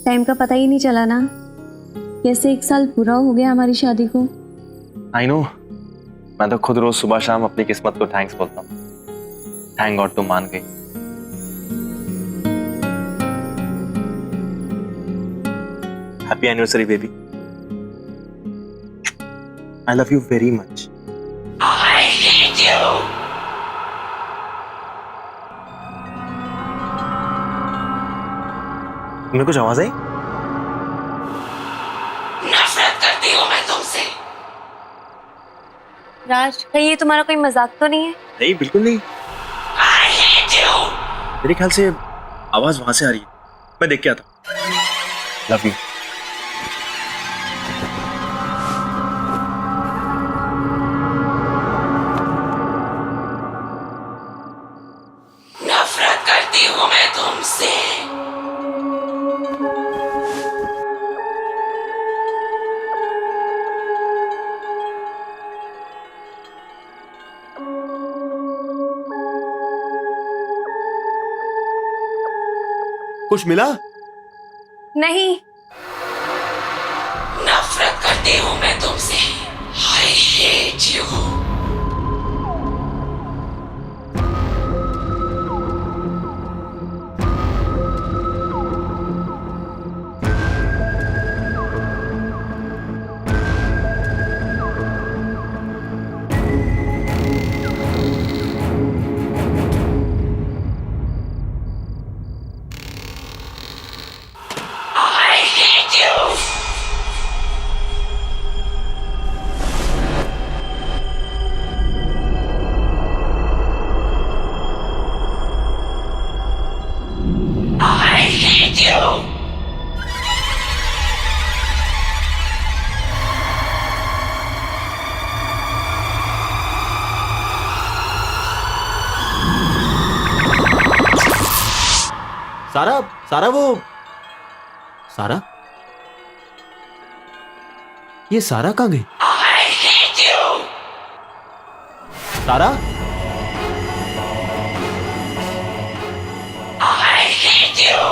Time का पता ही नहीं चला ना। कैसे 1 साल पूरा हो गया हमारी शादी को। आई नो, मैं तो खुद रोज सुबह शाम अपनी किस्मत को थैंक्स बोलता हूँ। थैंक गॉड तुम मान गई। Happy anniversary baby. I love you very much. I hate you. तुम्हें कुछ आवाज आई? नफरत करती हूँ मैं तुमसे। राज, कहीं ये तुम्हारा कोई मजाक तो नहीं है? नहीं, बिल्कुल नहीं। I hate you. मेरे ख्याल से आवाज वहां से आ रही है। मैं देख के आता हूँ। Love you. नफरत करती हूँ मैं तुमसे। कुछ मिला? नहीं। नफरत करती हूँ मैं तुमसे। I hate you. I hate you. I hate you. सारा, सारा वो सारा, ये सारा कहाँ गई? I hate you. सारा, I hate you.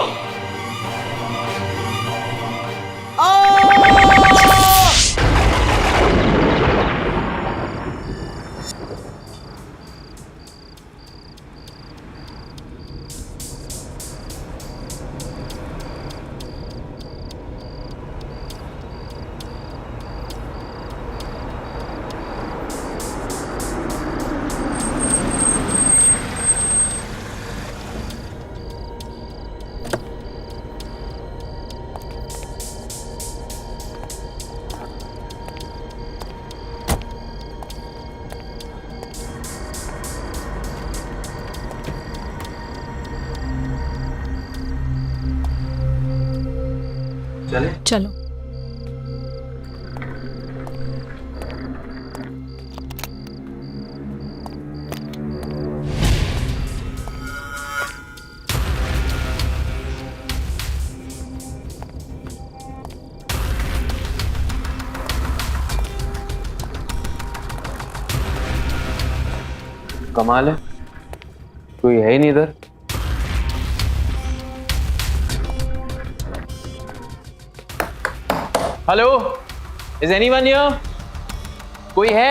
चले? चलो। कमाल है, कोई है ही नहीं इधर। Hello, is anyone here? कोई है?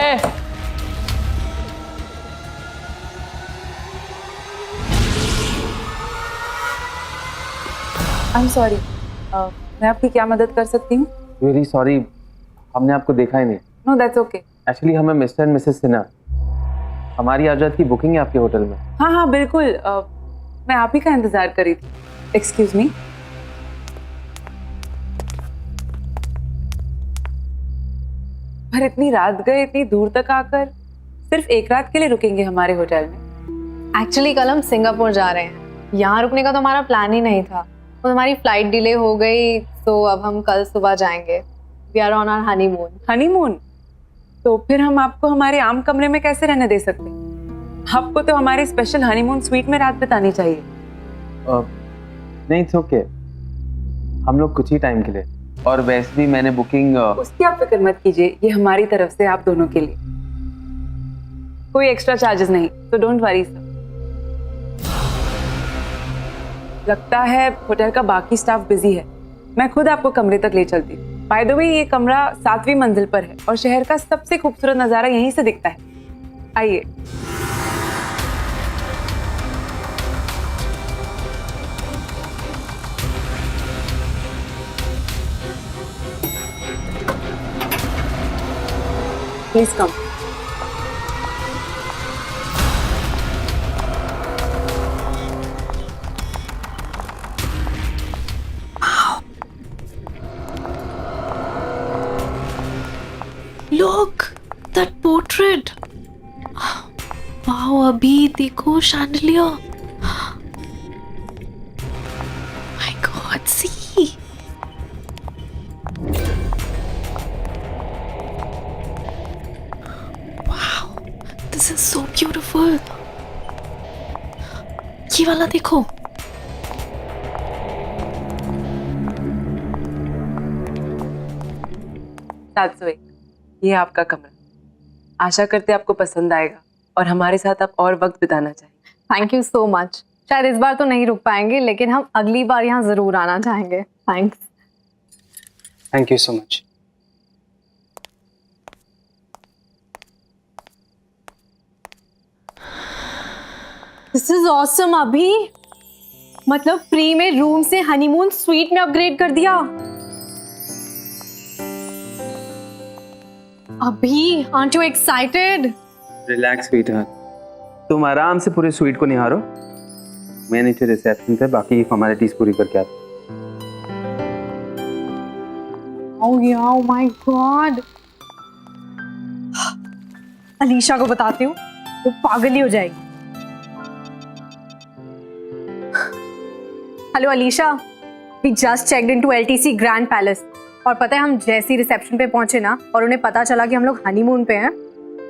आई एम सॉरी, मैं आपकी क्या मदद कर सकती हूँ? वेरी सॉरी, हमने आपको देखा ही नहीं। No that's okay. एक्चुअली हमें मिस्टर एंड मिसेस सिन्हा, हमारी आज रात की बुकिंग है आपके होटल में। हाँ हाँ बिल्कुल, मैं आप ही का इंतजार कर रही थी। Excuse me. पर इतनी रात गए, इतनी दूर तक आकर सिर्फ 1 रात के लिए रुकेंगे हमारे होटल में? एक्चुअली कल हम सिंगापुर जा रहे हैं। यहाँ रुकने का तो हमारा प्लान ही नहीं था। तो हमारी फ्लाइट डिले हो गई, तो अब हम कल सुबह जाएंगे। We are on our honeymoon. Honeymoon? तो फिर हम आपको हमारे आम कमरे में कैसे रहने दे सकते हैं? आपको तो हमारे स्पेशल हनीमून स्वीट में रात बितानी चाहिए। नहीं, इट्स ओके, हम लोग कुछ ही टाइम के लिए, और वैसे भी मैंने बुकिंग। उसकी आप फिक्र मत कीजिए, ये हमारी तरफ से आप दोनों के लिए कोई एक्स्ट्रा चार्जेस नहीं, तो डोंट वरी सर। लगता है होटल का बाकी स्टाफ बिजी है, मैं खुद आपको कमरे तक ले चलती। बाय द वे ये कमरा 7वीं मंजिल पर है और शहर का सबसे खूबसूरत नज़ारा यहीं से दिखता है। आइए। Please come. Look, that portrait. Wow, अभी देखो chandelier. My God, see. Wow, this is so beautiful. ये वाला देखो. ये आपका कमरा। आशा करते आपको पसंद आएगा और हमारे साथ आप और वक्त बिताना चाहेंगे। Thank you so much. शायद इस बार तो नहीं रुक पाएंगे, लेकिन हम अगली बार यहाँ जरूर आना चाहेंगे। Thanks. Thank you so much. This is awesome अभी। मतलब फ्री में रूम से हनीमून स्वीट में अपग्रेड कर दिया। अभी, aren't you excited? Relax sweetheart, तुम आराम से पूरे स्वीट को निहारो। मैं नीचे रिसेप्शन पे बाकी फॉर्मेलिटीज पूरी करके आता हूँ। Oh yeah, oh my God. Alisha को बताती हूँ, वो पागल ही हो जाएगी। Hello Alisha, we just checked into LTC Grand Palace और पता है हम जैसे ही रिसेप्शन पे पहुंचे ना और उन्हें पता चला कि हम लोग हनीमून पे हैं,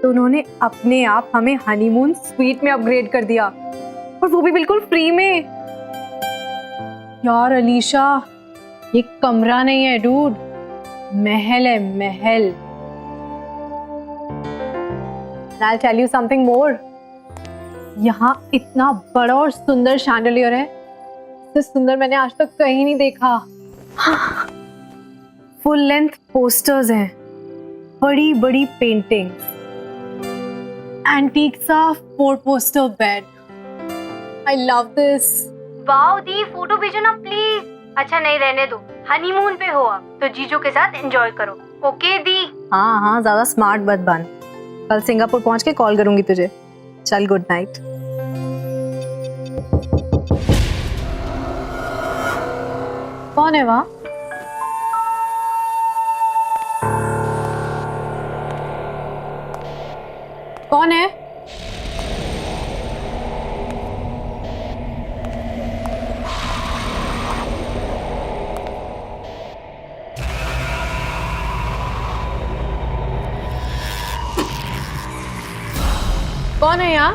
तो उन्होंने अपने आप हमें हनीमून स्वीट में अपग्रेड कर दिया और वो भी बिल्कुल फ्री में। यार अलीशा, ये कमरा नहीं है डूड, महल है, महल। I'll tell you something more. यहाँ इतना बड़ा और सुंदर शैंडलियर है, इससे सुंदर मैंने आज तक कहीं नहीं देखा। फुल लेंथ पोस्टर्स हैं, बड़ी बड़ी पेंटिंग्स, एंटीक सा 4 poster bed. I love this. Wow the, photo भेजो ना प्लीज। अच्छा नहीं, रहने दो, हनीमून पे हो आप तो जीजू के साथ एंजॉय करो। ओके दी। हाँ हाँ, ज्यादा स्मार्ट मत बन। कल सिंगापुर पहुंच के कॉल करूंगी तुझे। चल, गुड नाइट। कौन है वहाँ? कौन है? कौन है यहाँ?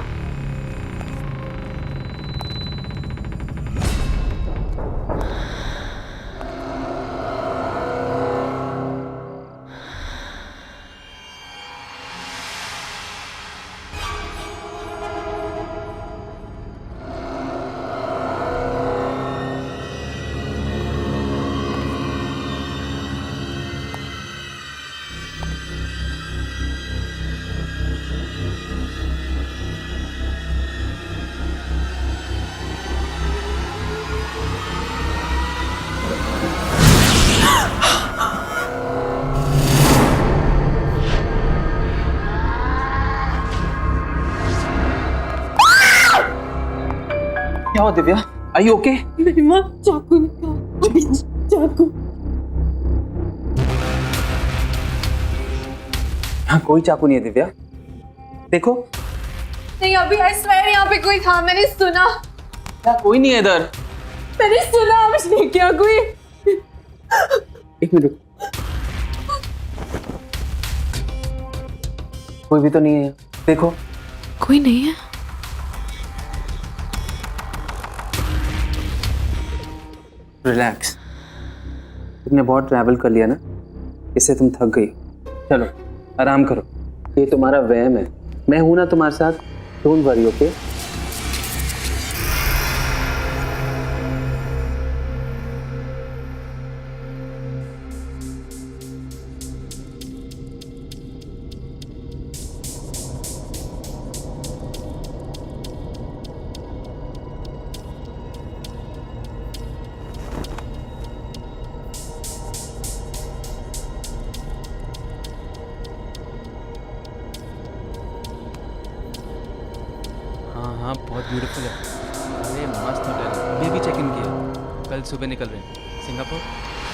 क्या हो दिव्या? Are you okay? चाकू निकाल, अभी चाकू। यहाँ कोई चाकू नहीं है दिव्या, देखो। नहीं अभी, आई स्वेयर यहाँ पे कोई था, मैंने सुना। यहाँ कोई नहीं है इधर। मैंने सुना, मुझे क्या कोई। एक मिनट, कोई भी तो नहीं है यहाँ, देखो। कोई नहीं है। रिलैक्स, तुमने बहुत ट्रैवल कर लिया ना, इससे तुम थक गई। चलो आराम करो, ये तुम्हारा वहम है। मैं हूं ना तुम्हारे साथ, डोंट वरी, ओके? जा। अरे मस्त होटल, ये भी चेक इन किया, कल सुबह निकल रहे हैं सिंगापुर।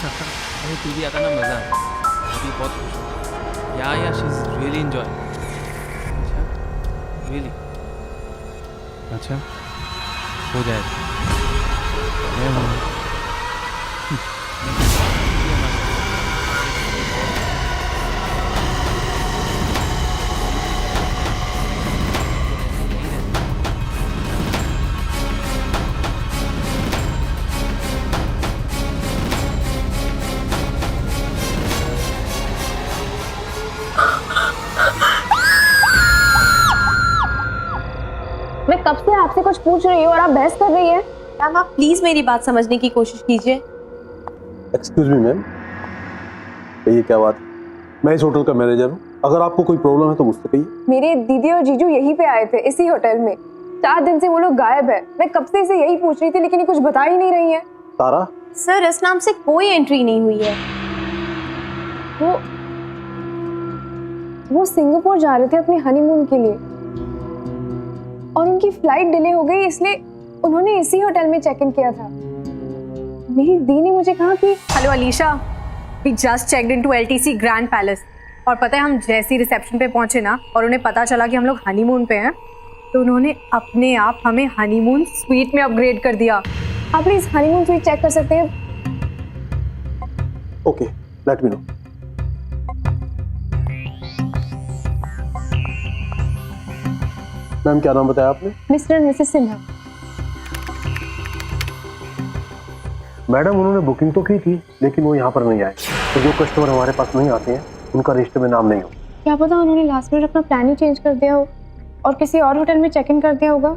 अरे तू भी आता ना, मज़ा आता। अभी बहुत खुश हूँ। या शी इज़ रियली एंजॉय। अच्छा रियली, अच्छा हो जाएगा। मैं हूँ। मैं कब से आपसे कुछ पूछ रही हूँ और आप बहस कर रही है। मैम आप प्लीज मेरी बात समझने की कोशिश कीजिए। एक्सक्यूज मी मैम, ये क्या बात है? मैं इस होटल का मैनेजर हूँ, अगर आपको कोई प्रॉब्लम है तो मुझसे कहिए। मेरे दीदी और जीजू यहीं पे आए थे, इसी होटल में। 4 दिन से वो लोग गायब है। मैं कब से इसे यही पूछ रही थी, लेकिन ये कुछ बता ही नहीं रही है। तारा, सर इस नाम से कोई एंट्री नहीं हुई है। वो सिंगापुर जा रहे थे अपने हनीमून के लिए और उनकी फ्लाइट डिले हो गई, इसलिए उन्होंने इसी होटल में चेक इन किया था। मेरी दी ने मुझे कहा कि hello Alisha, we just checked into LTC grand palace. और पता है हम जैसे ही रिसेप्शन पे पहुंचे ना और उन्हें पता चला कि हम लोग हनीमून पे हैं, तो उन्होंने अपने आप हमें हनीमून स्वीट में अपग्रेड कर दिया। आप प्लीज हनीमून स्वीट चेक कर सकते हैं? Okay, let me know. Ma'am क्या नाम बताया आपने? Mister and missus Sinha. Madam उन्होंने बुकिंग तो की थी, लेकिन वो यहाँ पर नहीं आए। तो जो कस्टमर हमारे पास नहीं आते हैं उनका रजिस्टर में नाम नहीं हो। क्या पता उन्होंने लास्ट मिनट अपना प्लान ही चेंज कर दिया हो और किसी और होटल में चेक इन कर दिया होगा।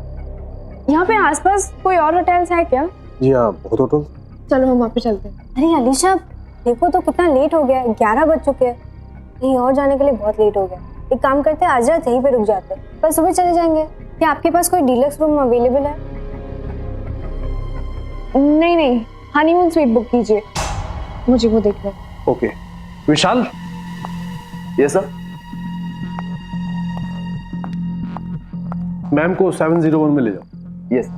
यहाँ पे आसपास कोई और होटल्स है क्या? जी हाँ, बहुत होटल। चलो हम वहाँ पे चलते हैं। अरे अलीशा देखो तो कितना लेट हो गया है, 11 बज चुके हैं। कहीं और जाने के लिए बहुत लेट हो गया। एक काम करते हैं, आज रात यहीं पे रुक जाते हैं, कल सुबह चले जाएंगे। क्या आपके पास कोई डीलक्स रूम अवेलेबल है? नहीं नहीं, हनीमून स्वीट बुक कीजिए, मुझे वो देखना है। ओके विशाल। ये सर। मैम को 701 में ले जाओ। Yes.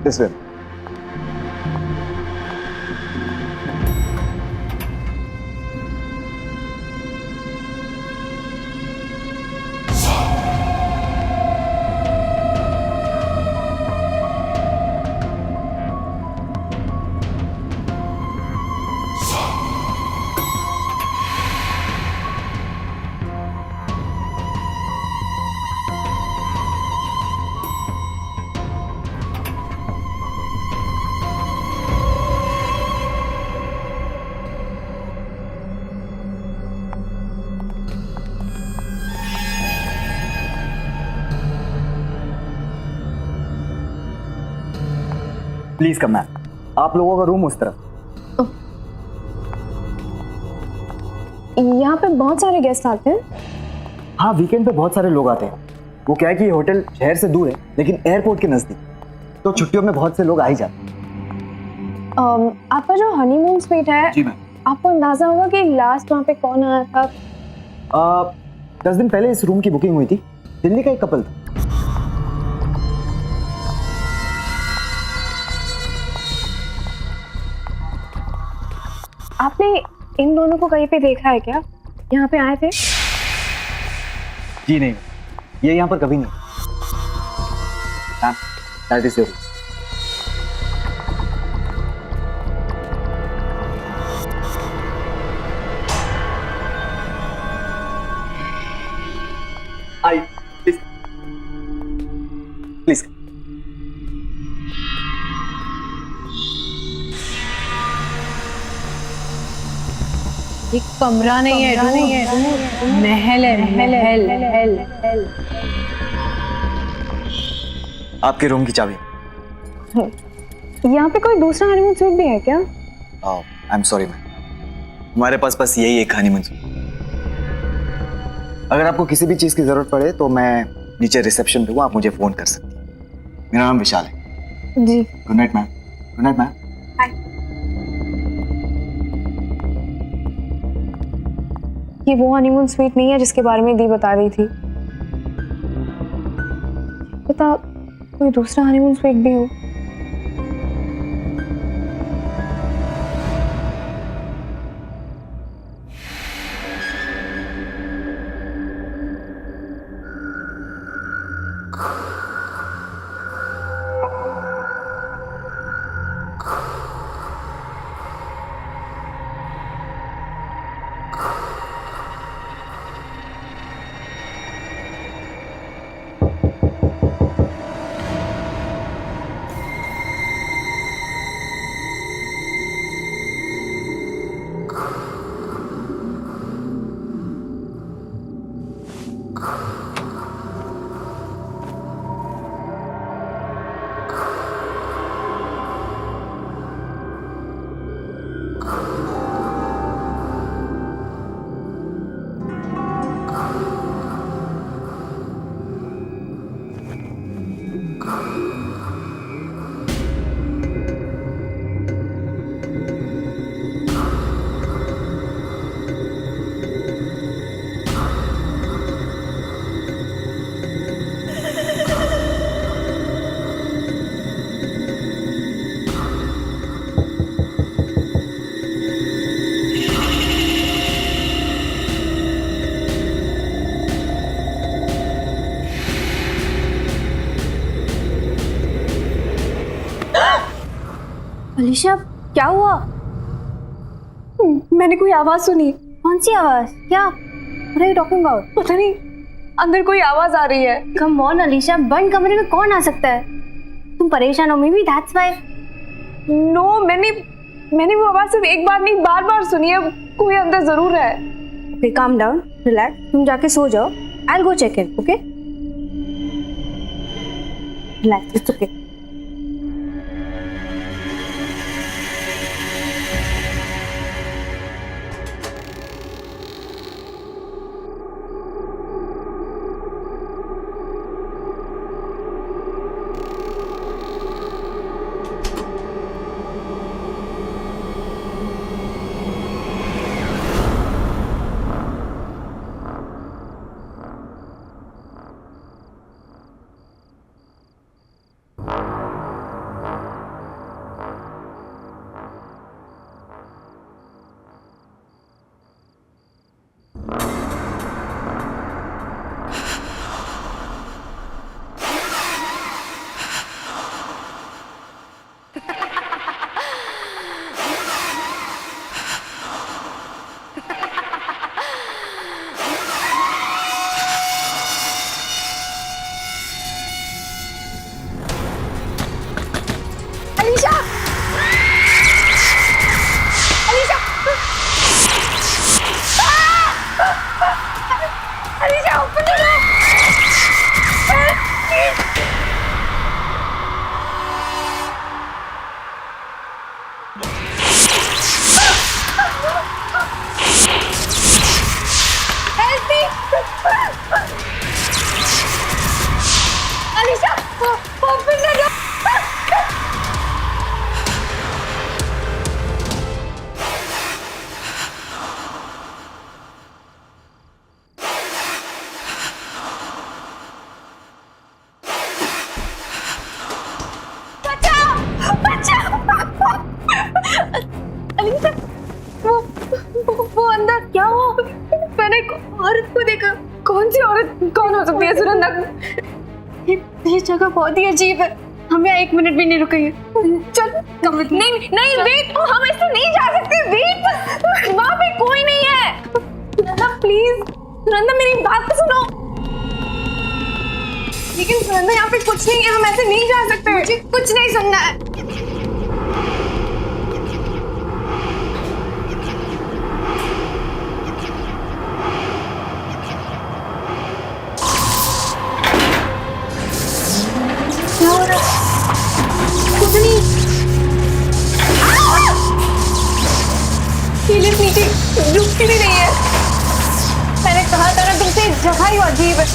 This way. Please come ma'am, आप लोगों का रूम उस तरफ। यहाँ पे बहुत सारे गेस्ट आते हैं। हाँ, वीकेंड पे बहुत सारे लोग आते हैं। वो क्या है कि ये होटल शहर से दूर है लेकिन एयरपोर्ट के नजदीक, तो छुट्टियों में बहुत से लोग आ ही जाते हैं। आपका जो हनीमून स्वीट है, जी मैम, आपको अंदाजा होगा कि लास्ट वहाँ पे कौन आया था? 10 दिन पहले इस रूम की बुकिंग हुई थी। दिल्ली का एक कपल था। आपने इन दोनों को कहीं पे देखा है क्या? यहाँ पे आए थे? जी नहीं, ये यहाँ पर कभी नहीं। Ma'am, that is your room. I please please. ये कमरा नहीं है, महल है, महल। आपके रूम की चाबी। यहाँ पे कोई दूसरा हनीमून स्वीट भी है क्या? आई एम सॉरी मैम, हमारे पास बस यही एक हनीमून स्वीट। अगर आपको किसी भी चीज़ की ज़रूरत पड़े तो मैं नीचे रिसेप्शन पे हूँ, आप मुझे फ़ोन कर सकती हैं। मेरा नाम विशाल है। जी। Good night ma'am. Good night ma'am. ये वो हनीमून स्वीट नहीं है जिसके बारे में दी बता रही थी। पता कोई दूसरा हनीमून स्वीट भी हो। अलीशा, क्या हुआ? मैंने कोई आवाज सुनी। कौन सी आवाज? क्या? What are you talking about? पता नहीं, अंदर कोई आवाज आ रही है। Come on अलीशा, बंद कमरे में कौन आ सकता है? तुम परेशान हो, maybe that's why। नो, मैंने वो आवाज सिर्फ एक बार नहीं बार-बार सुनी है। कोई अंदर जरूर है। Okay, calm down, relax. तुम जाके सो जाओ। I'll go check in, okay? Relax, it's okay. वो अंदर क्या हुआ? मैंने एक औरत को देखा। कौन सी औरत? कौन हो सकती है सुनंदा? ये जगह बहुत ही अजीब है। हम यहाँ 1 मिनट भी नहीं रुकेंगे। चल कमर। नहीं वेट, हम ऐसे नहीं जा सकते। वेट, वहाँ पे कोई नहीं है। सुनंदा प्लीज, सुनंदा मेरी बात तो सुनो। लेकिन सुनंदा यहाँ पे कुछ नहीं है, हम ऐसे नहीं जा सकते। मुझे कुछ नहीं सुनना है। नीचे रुकती भी नहीं है। मैंने कहा था ना तुमसे, जगह ही अजीब है।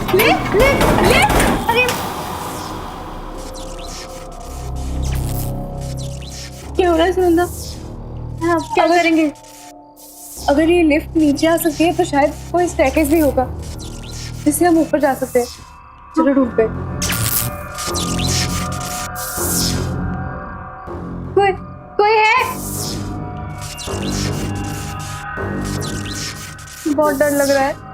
अरे क्या हो रहा है सुनंदा? आप क्या करेंगे? अगर ये लिफ्ट नीचे आ सकती है तो शायद कोई स्टेयरकेस भी होगा जिससे हम ऊपर जा सकते हैं। चलो ढूंढते हैं। कोई है? बहुत डर लग रहा है।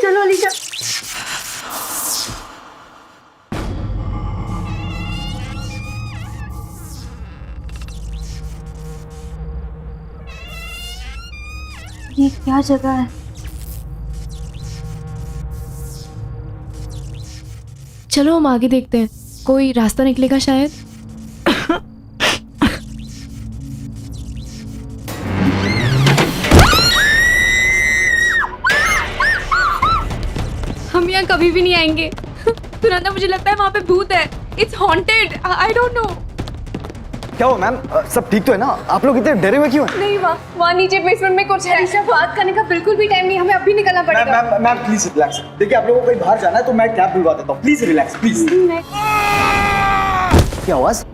चलो अलीशा। ये क्या जगह है? चलो हम आगे देखते हैं, कोई रास्ता निकलेगा शायद। हम यहाँ कभी भी नहीं आएंगे। सुनंदा, मुझे लगता है वहाँ पे भूत है। It's haunted. I don't know. क्या हुआ मैम? सब ठीक तो है ना? आप लोग इतने डरे हुए क्यों हैं? नहीं, वहाँ नीचे बेसमेंट में कुछ है। अलीशा, बात करने का बिल्कुल भी टाइम नहीं, हमें अभी निकलना पड़ेगा। Ma'am please relax. देखिए आप लोगों को कहीं बाहर जाना है तो मैं कैब बुलवा देता हूँ। Please relax please. क्या आवाज?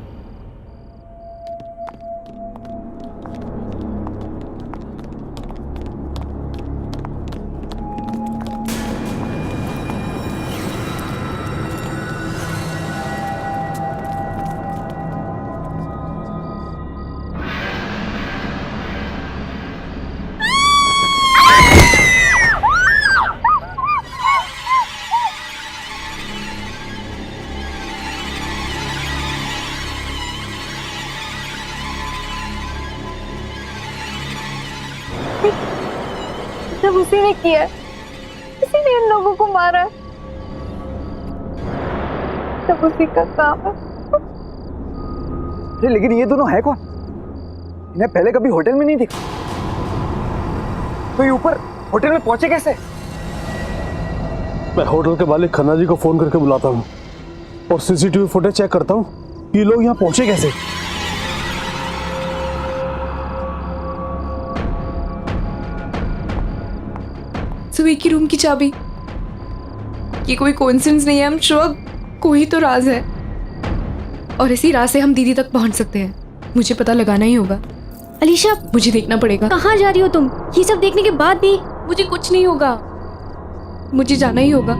सब उसी ने किया है, उसी ने इन लोगों को मारा है। सब उसी का काम है। अरे लेकिन ये दोनों है कौन? इन्हें पहले कभी होटल में नहीं देखा। तो ये ऊपर होटल में पहुंचे कैसे? मैं होटल के मालिक खन्ना जी को फोन करके बुलाता हूँ और सीसीटीवी फुटेज चेक करता हूँ ये लोग यहाँ पहुंचे कैसे। सुबह की रूम की चाबी, ये कोई कोइंसिडेंस नहीं है। हम श्योर कोई तो राज है और इसी राज से हम दीदी तक पहुंच सकते हैं। मुझे पता लगाना ही होगा। अलीशा, मुझे देखना पड़ेगा। कहाँ जा रही हो तुम? ये सब देखने के बाद भी? मुझे कुछ नहीं होगा, मुझे जाना ही होगा।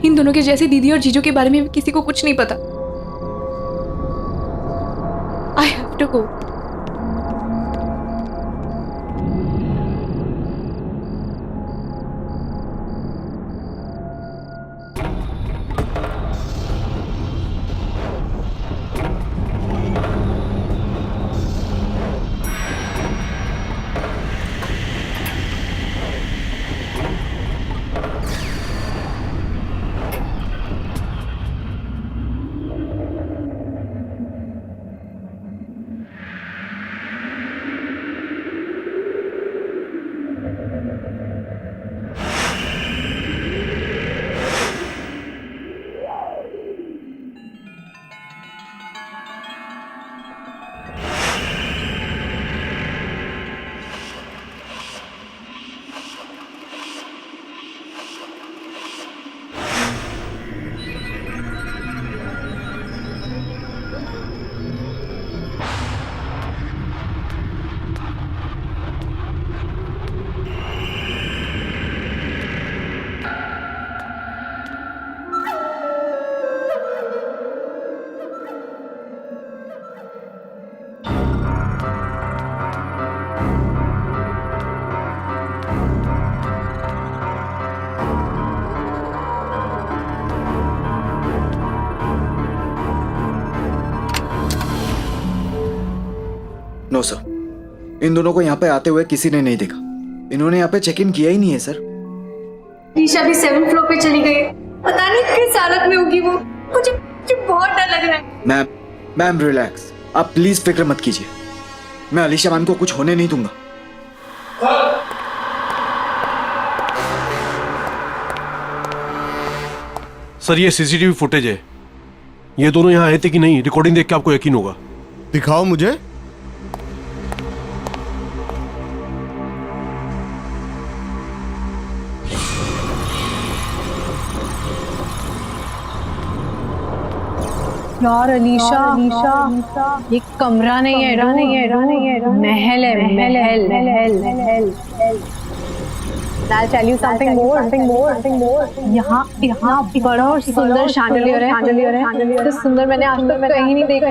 इन दोनों के जैसे दीदी और जीजू के बारे में किसी को कुछ नहीं पता। I have to go. No sir, इन दोनों को यहाँ पे आते हुए किसी ने नहीं देखा। इन्होंने यहाँ पे चेक इन किया ही नहीं है सर। ईशा भी 7th फ्लोर पे चली गई। पता नहीं किस हालत में होगी वो। मुझे बहुत डर लग रहा है। मैम रिलैक्स, आप प्लीज फिक्र मत कीजिए। मैं अलीशा मैम को कुछ होने नहीं दूंगा। सर ये सीसीटीवी फुटेज है। ये दोनों यहाँ आए थे कि नहीं, रिकॉर्डिंग देख के आपको यकीन होगा। दिखाओ मुझे। यार अलीशा, ये कमरा नहीं है, महल है। I'll tell you something more. यहाँ बड़ा और सुंदर शैंडलियर है। इससे सुंदर मैंने आज तक कहीं नहीं देखा।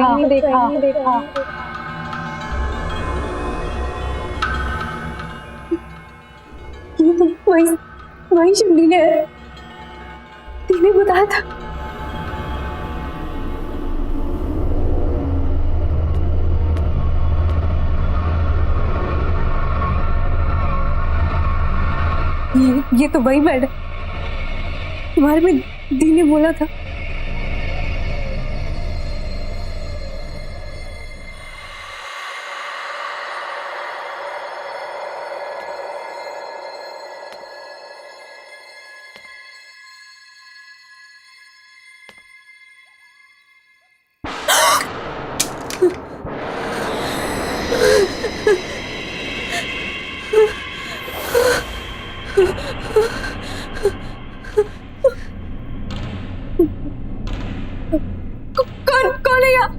ये तो वही शैंडलियर है। तूने बताया था। ये तो वही बेड है तुम्हारे में दी ने बोला था। कौन है यहाँ?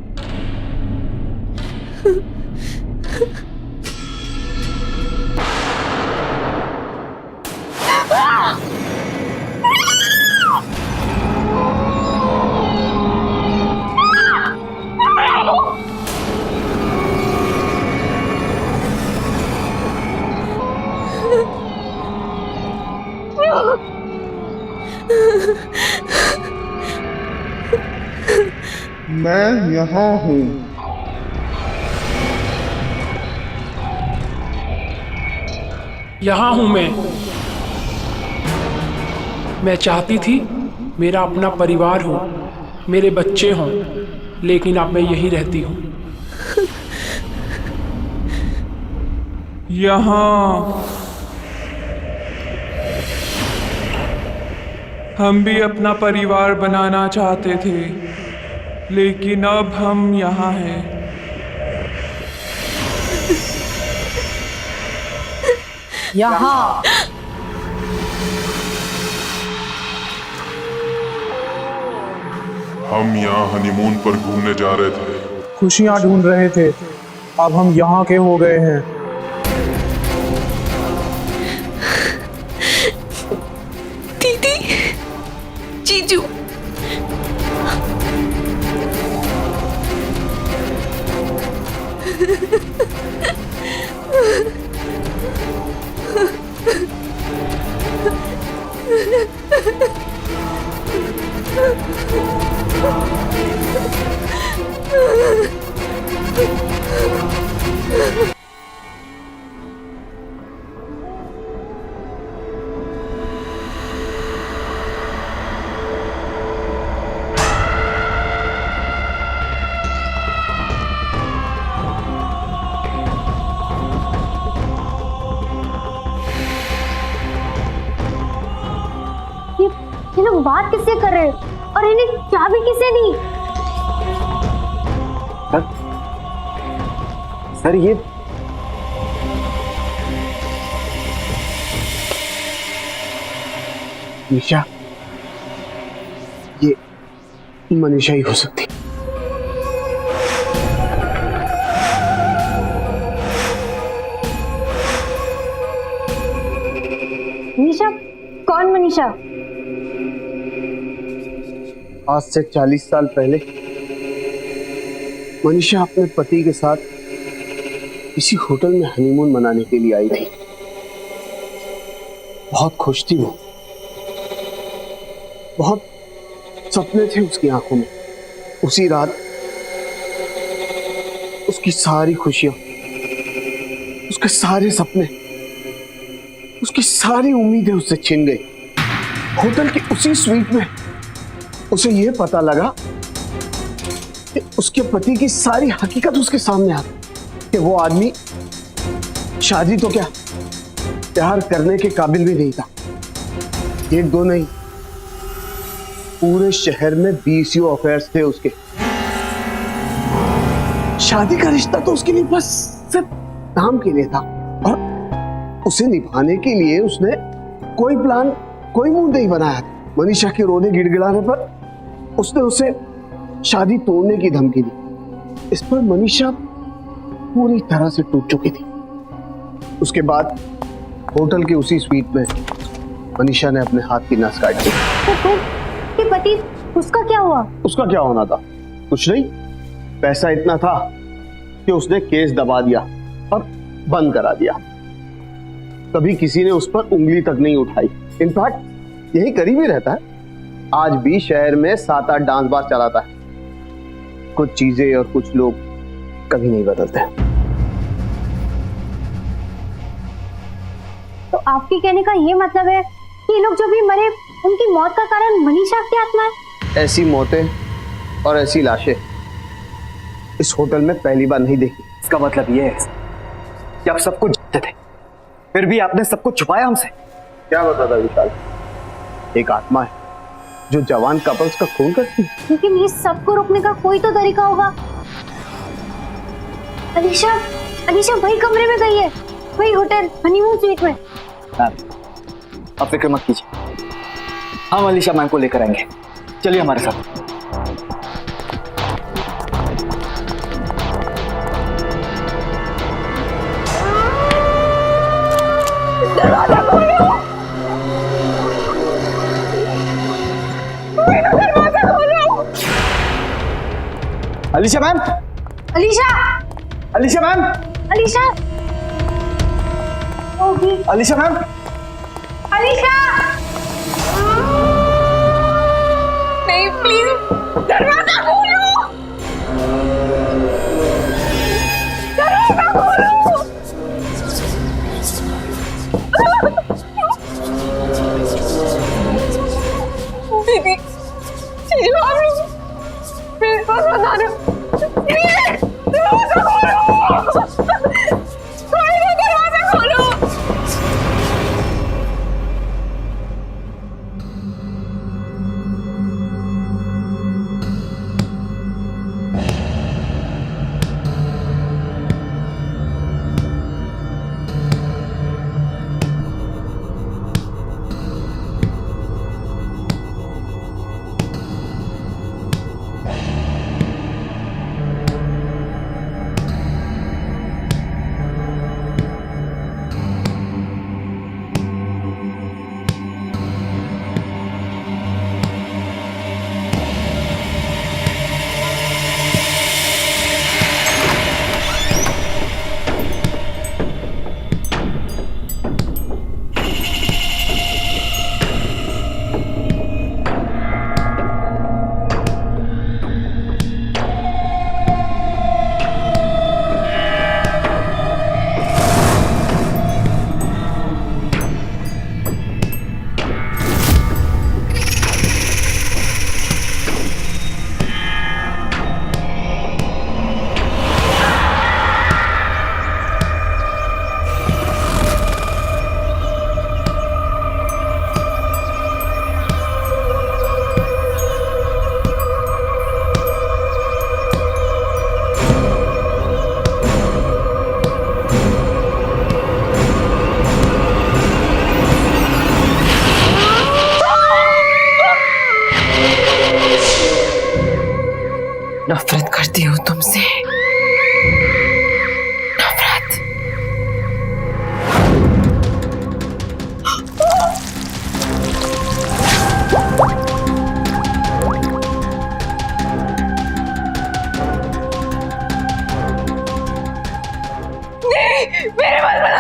मैं यहाँ हूँ। यहाँ हूँ मैं चाहती थी मेरा अपना परिवार हो, मेरे बच्चे हों, लेकिन अब मैं यहीं रहती हूँ। यहाँ हम भी अपना परिवार बनाना चाहते थे, लेकिन अब हम यहाँ हैं। यहाँ हम यहाँ हनीमून पर घूमने जा रहे थे, खुशियाँ ढूंढ रहे थे, अब हम यहाँ के हो गए हैं। दीदी, जीजू, ये लोग बात किससे कर रहे हैं और इन्हें चाबी किसने दी? सर ये निशा, ये मनीषा ही हो सकती। मनीषा? कौन मनीषा? आज से 40 साल पहले मनीषा अपने पति के साथ किसी होटल में हनीमून मनाने के लिए आई थी। बहुत खुश थी वो, बहुत सपने थे उसकी आंखों में। उसी रात उसकी सारी खुशियां, उसके सारे सपने, उसकी सारी उम्मीदें उससे छिन गई। होटल की उसी स्वीट में उसे यह पता लगा कि उसके पति की सारी हकीकत उसके सामने आ गई कि वो आदमी शादी तो क्या प्यार करने के काबिल भी नहीं था। एक दो नहीं, पूरे शहर में 20 अफेयर्स थे उसके। शादी का रिश्ता तो उसके लिए बस सिर्फ नाम के लिए था और उसे निभाने के लिए उसने कोई प्लान, कोई मूड नहीं बनाया था। मनीषा के रोने गिड़गिड़ाने पर उसने उसे शादी तोड़ने की धमकी दी। इस पर मनीषा पूरी तरह से टूट चुकी थी। उसके बाद होटल की उसी स्वीट में मनीषा ने अपने हाथ की नस काट दी। तो फिर कि पति, उसका क्या हुआ? उसका क्या होना था? कुछ नहीं, पैसा इतना था कि उसने केस दबा दिया और बंद करा दिया। कभी किसी ने उस पर उंगली तक नहीं उठाई। इनफैक्ट यही करीब ही रहता है। आज भी शहर में 7-8 डांस बार चलाता है। कुछ चीजें और कुछ लोग कभी नहीं बदलते। तो आपके कहने का ये मतलब है कि ये लोग जब भी मरे उनकी मौत का कारण मनीषा की आत्मा है? ऐसी मौतें और ऐसी लाशें इस होटल में पहली बार नहीं देखी। इसका मतलब ये है कि आप सब कुछ जानते थे, फिर भी आपने सब कुछ छुपाया हमसे। क्या बता था विशाल? एक आत्मा है जो जवान कपल्स का खून करती है। लेकिन ये सबको रोकने का कोई तो तरीका होगा। अलीशा, अलीशा वही कमरे में गई है, वही होटल हनीमून स्वीट में। आप फिक्र मत कीजिए, हम अलीशा मैम को लेकर आएंगे। चलिए हमारे साथ। दरवाजा खोलो, दरवाजा खोलो। Alisha ma'am, Alisha, Alisha ma'am, Alisha, Alisha ma'am, Alisha, नहीं प्लीज दरवाजा खोलो, दरवाजा खोलो। दीदी, चीजू आप लोग मेरे पास बता रहे हो। दरवाजा खोलो, दरवाजा खोलो। नफरत करती हूँ तुमसे, नफरत। नहीं, मेरे बाल बना।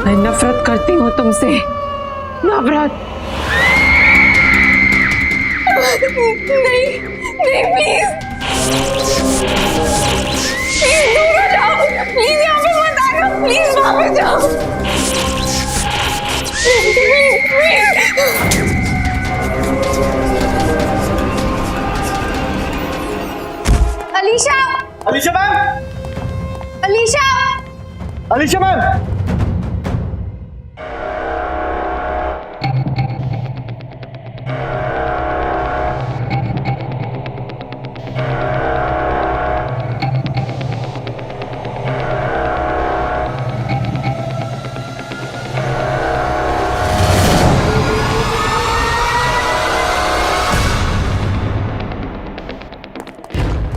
मैं नफरत करती हूँ तुमसे, नफरत। नहीं नहीं प्लीज प्लीज दूर हो जाओ, प्लीज यहाँ पे मत आना, प्लीज वहाँ पे जाओ, please. Alisha, Alisha ma'am, Alisha, Alisha ma'am.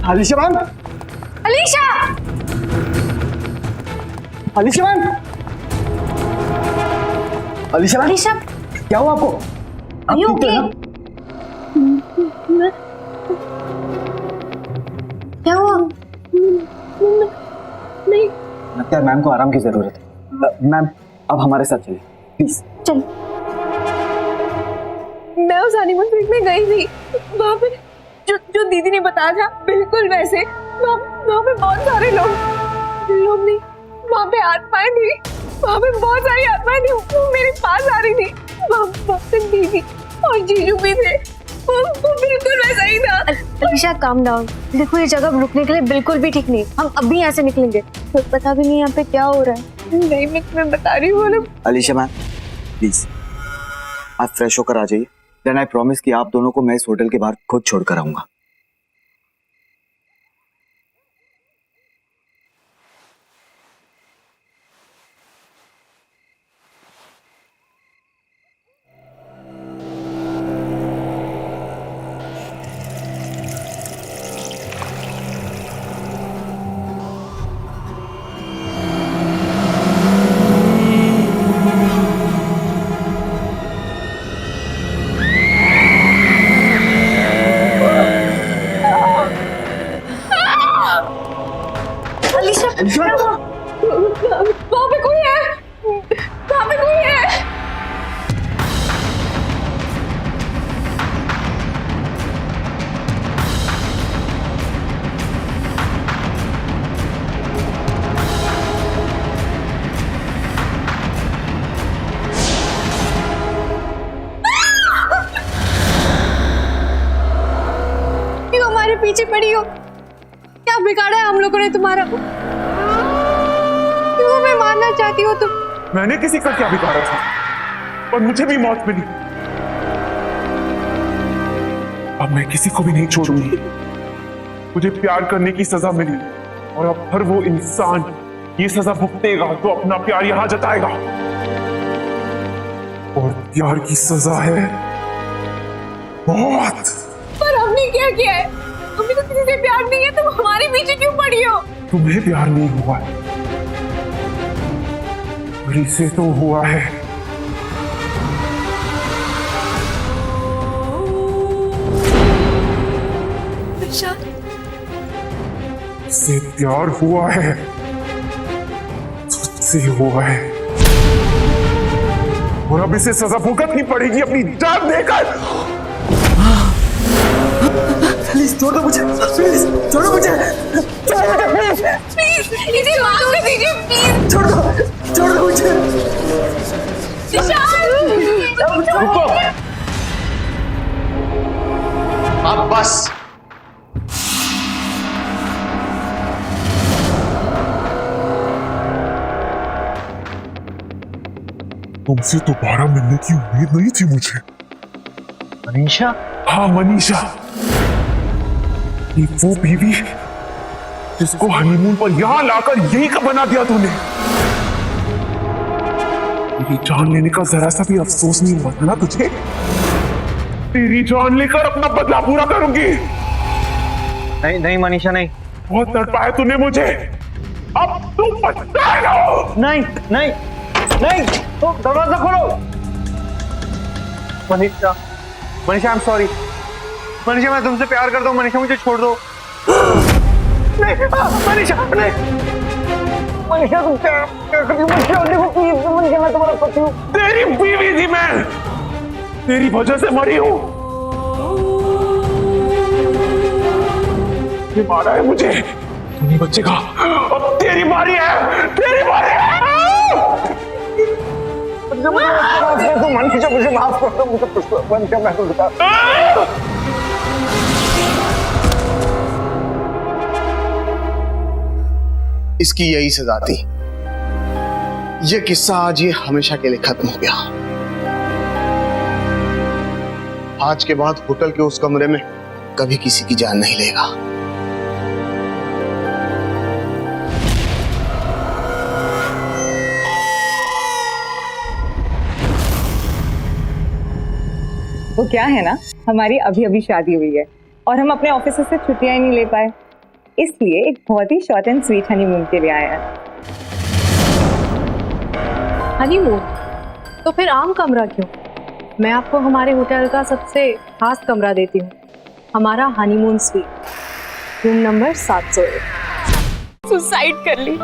Alisha ma'am, Alisha, Alisha ma'am, Alisha ma'am, Alisha, क्या हुआ आपको? Are you okay? क्या हुआ? नहीं। लगता है मैम को आराम की जरूरत है। मैम अब हमारे साथ चलिए प्लीज। चल। मैं उस हनीमून स्वीट में गई थी, वहाँ पे जो दीदी ने बताया था बिल्कुल वैसे, वहाँ पे बहुत सारे लोग नहीं, वहाँ पे आत्माएं थी, वहाँ पे बहुत सारी आत्माएं थी, वो मेरे पास आ रही थी, वहाँ पे दीदी और जीजू भी थे, वो बिल्कुल वैसा ही था। अलीशा काम डाउन, देखो ये जगह रुकने के लिए बिल्कुल भी ठीक नहीं, हम अभी यहाँ से निकलेंगे, तो पता भी नहीं यहाँ पे क्या हो रहा है। नहीं मैं तुम्हें बता रही हूँ। अलीशा मैम प्लीज आप फ्रेश होकर आ जाइए, देन आई प्रॉमिस कि आप दोनों को मैं इस होटल के बाहर खुद छोड़कर आऊंगा। वहाँ पे कोई है, वहाँ पे कोई है। क्यों हमारे पीछे पड़ी हो? क्या बिगाड़ा है हम लोगों ने तुम्हारा? क्यों हमें मारना चाहती हो तुम? मैंने किसी का क्या बिगाड़ा था, और मुझे भी मौत मिली। अब मैं किसी को भी नहीं छोड़ूंगी। मुझे प्यार करने की सजा मिली, और अब हर वो इंसान ये सजा भुगतेगा तो अपना प्यार यहां जताएगा। और प्यार की सजा है मौत। पर हमने क्या किया है? हमें तो किसी से प्यार नहीं है, तुम हमारे पीछे क्यों पड़ी हो? तुम्हें प्यार नहीं हुआ है, से तो हुआ है। से प्यार हुआ है, तुझसे हुआ है, और अब इसे सजा भुगतनी पड़ेगी अपनी जान देकर। प्लीज छोड़ दो मुझे, प्लीज छोड़ो मुझे, प्लीज इसे माफ कर दीजिए, प्लीज छोड़ दो मुझे। रुको, अब बस। तुमसे दोबारा मिलने की उम्मीद नहीं थी मुझे। मनीषा? हाँ मनीषा, ये वो बीवी जिसको हनीमून पर यहां लाकर यही का बना दिया तूने। मेरी जान लेने का जरा सा भी अफसोस नहीं हुआ था ना तुझे? तेरी जान लेकर अपना बदला पूरा करूंगी। नहीं नहीं मनीषा नहीं। बहुत तड़पाया तूने मुझे, अब तू पछताएगा। नहीं नहीं नहीं, तो दरवाजा खोलो। Manisha, Manisha I am sorry. Manisha मैं तुमसे प्यार करता हूँ, मनीषा मुझे छोड़ दो। नहीं मनीषा, नहीं मनीषा तुम क्या कर रही हो? देखो प्लीज मनीषा, मैं तुम्हारा पति हूँ। तेरी बीवी थी मैं, तेरी वजह से मरी हूँ। ये मारा है मुझे, तू नहीं बचेगा। अब तेरी बारी है, तेरी बारी है। मनीषा मुझे माफ कर दो, मुझे मनीषा मैं तो बता। इसकी यही सजा थी। ये किस्सा आज ये हमेशा के लिए खत्म हो गया। आज के बाद होटल के उस कमरे में कभी किसी की जान नहीं लेगा। वो क्या है ना, हमारी अभी अभी शादी हुई है और हम अपने ऑफिस से छुट्टियां ही नहीं ले पाए, इसलिए एक बहुत ही शॉर्ट एंड स्वीट हनीमून के लिए आया है। हनीमून? तो फिर आम कमरा क्यों? मैं आपको हमारे होटल का सबसे खास कमरा देती हूँ, हमारा honeymoon sweet, room number 701। Suicide कर ली।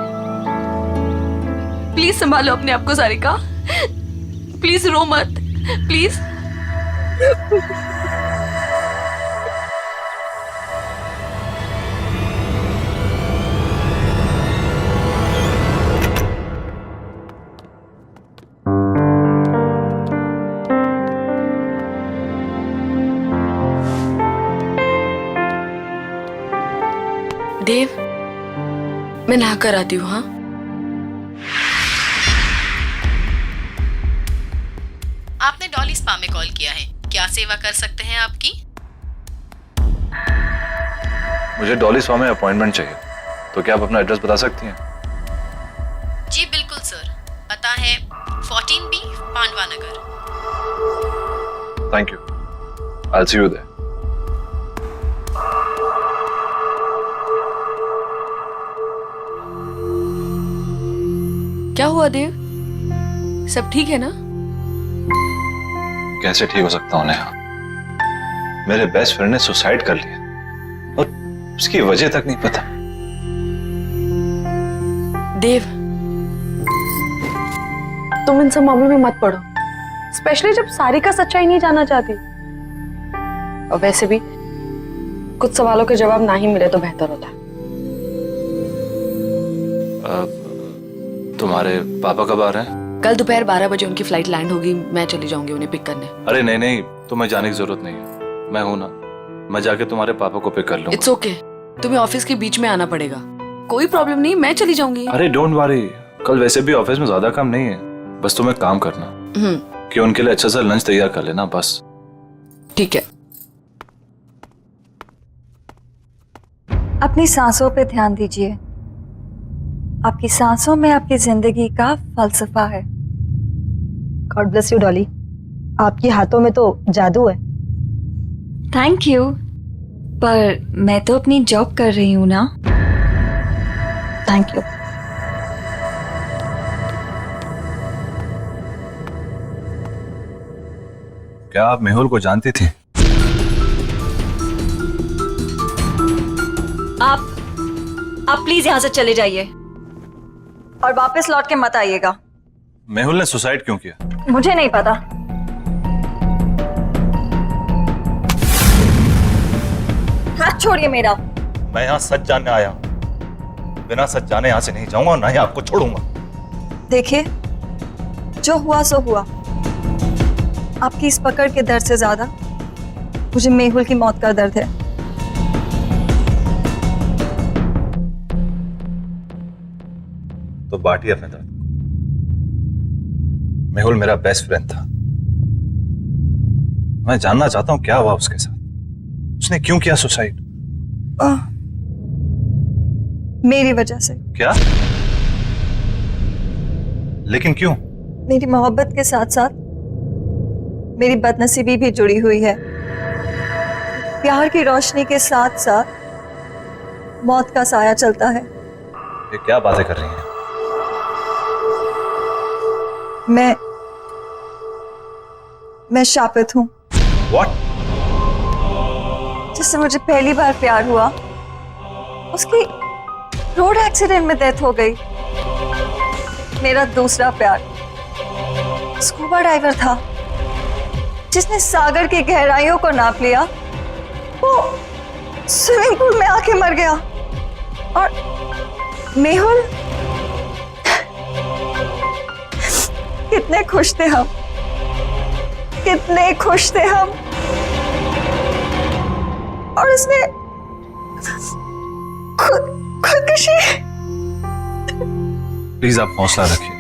प्लीज संभालो अपने आप को सारिका, प्लीज रो मत, प्लीज। देव, मैं नहा कर आती हूँ। हाँ, आपने डॉली स्पा में कॉल किया है, क्या सेवा कर सकते हैं आपकी? मुझे डॉली स्पा में अपॉइंटमेंट चाहिए, तो क्या आप अपना एड्रेस बता सकती हैं? जी बिल्कुल सर, पता है 14B Pandava Nagar. Thank you, I will see you there. क्या हुआ देव, सब ठीक है ना? कैसे ठीक हो सकता हूँ नेहा? मेरे बेस्ट फ्रेंड ने सुसाइड कर लिया और उसकी वजह तक नहीं पता। देव, तुम इन सब मामलों में मत पड़ो, स्पेशली जब सारिका सच्चाई नहीं जानना चाहती। और वैसे भी कुछ सवालों के जवाब ना ही मिले तो बेहतर होता। तुम्हारे पापा कब आ रहे हैं? कल दोपहर 12 बजे उनकी फ्लाइट लैंड होगी, मैं चली जाऊंगी उन्हें पिक करने। अरे नहीं नहीं, तुम्हें जाने की जरूरत नहीं है, मैं हूं ना, मैं जाके तुम्हारे पापा को पिक कर लूंगा। इट्स ओके, तुम्हें ऑफिस के बीच में आना पड़ेगा, कोई प्रॉब्लम नहीं, मैं चली जाऊंगी। अरे डोंट वरी, कल वैसे भी ऑफिस में ज्यादा काम नहीं है, बस तुम्हें काम करना कि उनके लिए अच्छा सा लंच तैयार कर लेना, बस। ठीक है। अपनी सांसों पे ध्यान दीजिए, आपकी सांसों में आपकी जिंदगी का फलसफा है। गॉड ब्लेस यू डॉली, आपके हाथों में तो जादू है। थैंक यू, पर मैं तो अपनी जॉब कर रही हूँ ना। Thank you. क्या आप मेहुल को जानती थी? आप प्लीज यहाँ से चले जाइए और वापस लौट के मत आइएगा। मेहुल ने सुसाइड क्यों किया? मुझे नहीं पता। हाथ छोड़िए मेरा। मैं यहाँ सच जानने आया हूँ, बिना सच जाने यहाँ से नहीं जाऊंगा और ना ही आपको छोड़ूंगा। देखिए, जो हुआ सो हुआ। आपकी इस पकड़ के दर्द से ज्यादा मुझे मेहुल की मौत का दर्द है। तो बांटिए अपने दर्द। मेहुल मेरा बेस्ट फ्रेंड था, मैं जानना चाहता हूं क्या हुआ उसके साथ, उसने क्यों किया सुसाइड? मेरी वजह से। क्या? लेकिन क्यों? मेरी मोहब्बत के साथ साथ मेरी बदनसीबी भी जुड़ी हुई है। प्यार की रोशनी के साथ साथ मौत का साया चलता है। ये क्या बातें कर रही हैं? मैं शापित हूं। What? जिससे मुझे पहली बार प्यार हुआ, उसकी रोड एक्सीडेंट में डेथ हो गई। मेरा दूसरा प्यार स्कूबा डाइवर था, जिसने सागर की गहराइयों को नाप लिया। वो स्विमिंग पूल में आके मर गया। और मेहुल, कितने खुश थे हम, कितने खुश थे हम। और उसने खुदकुशी। प्लीज आप हौसला रखिए,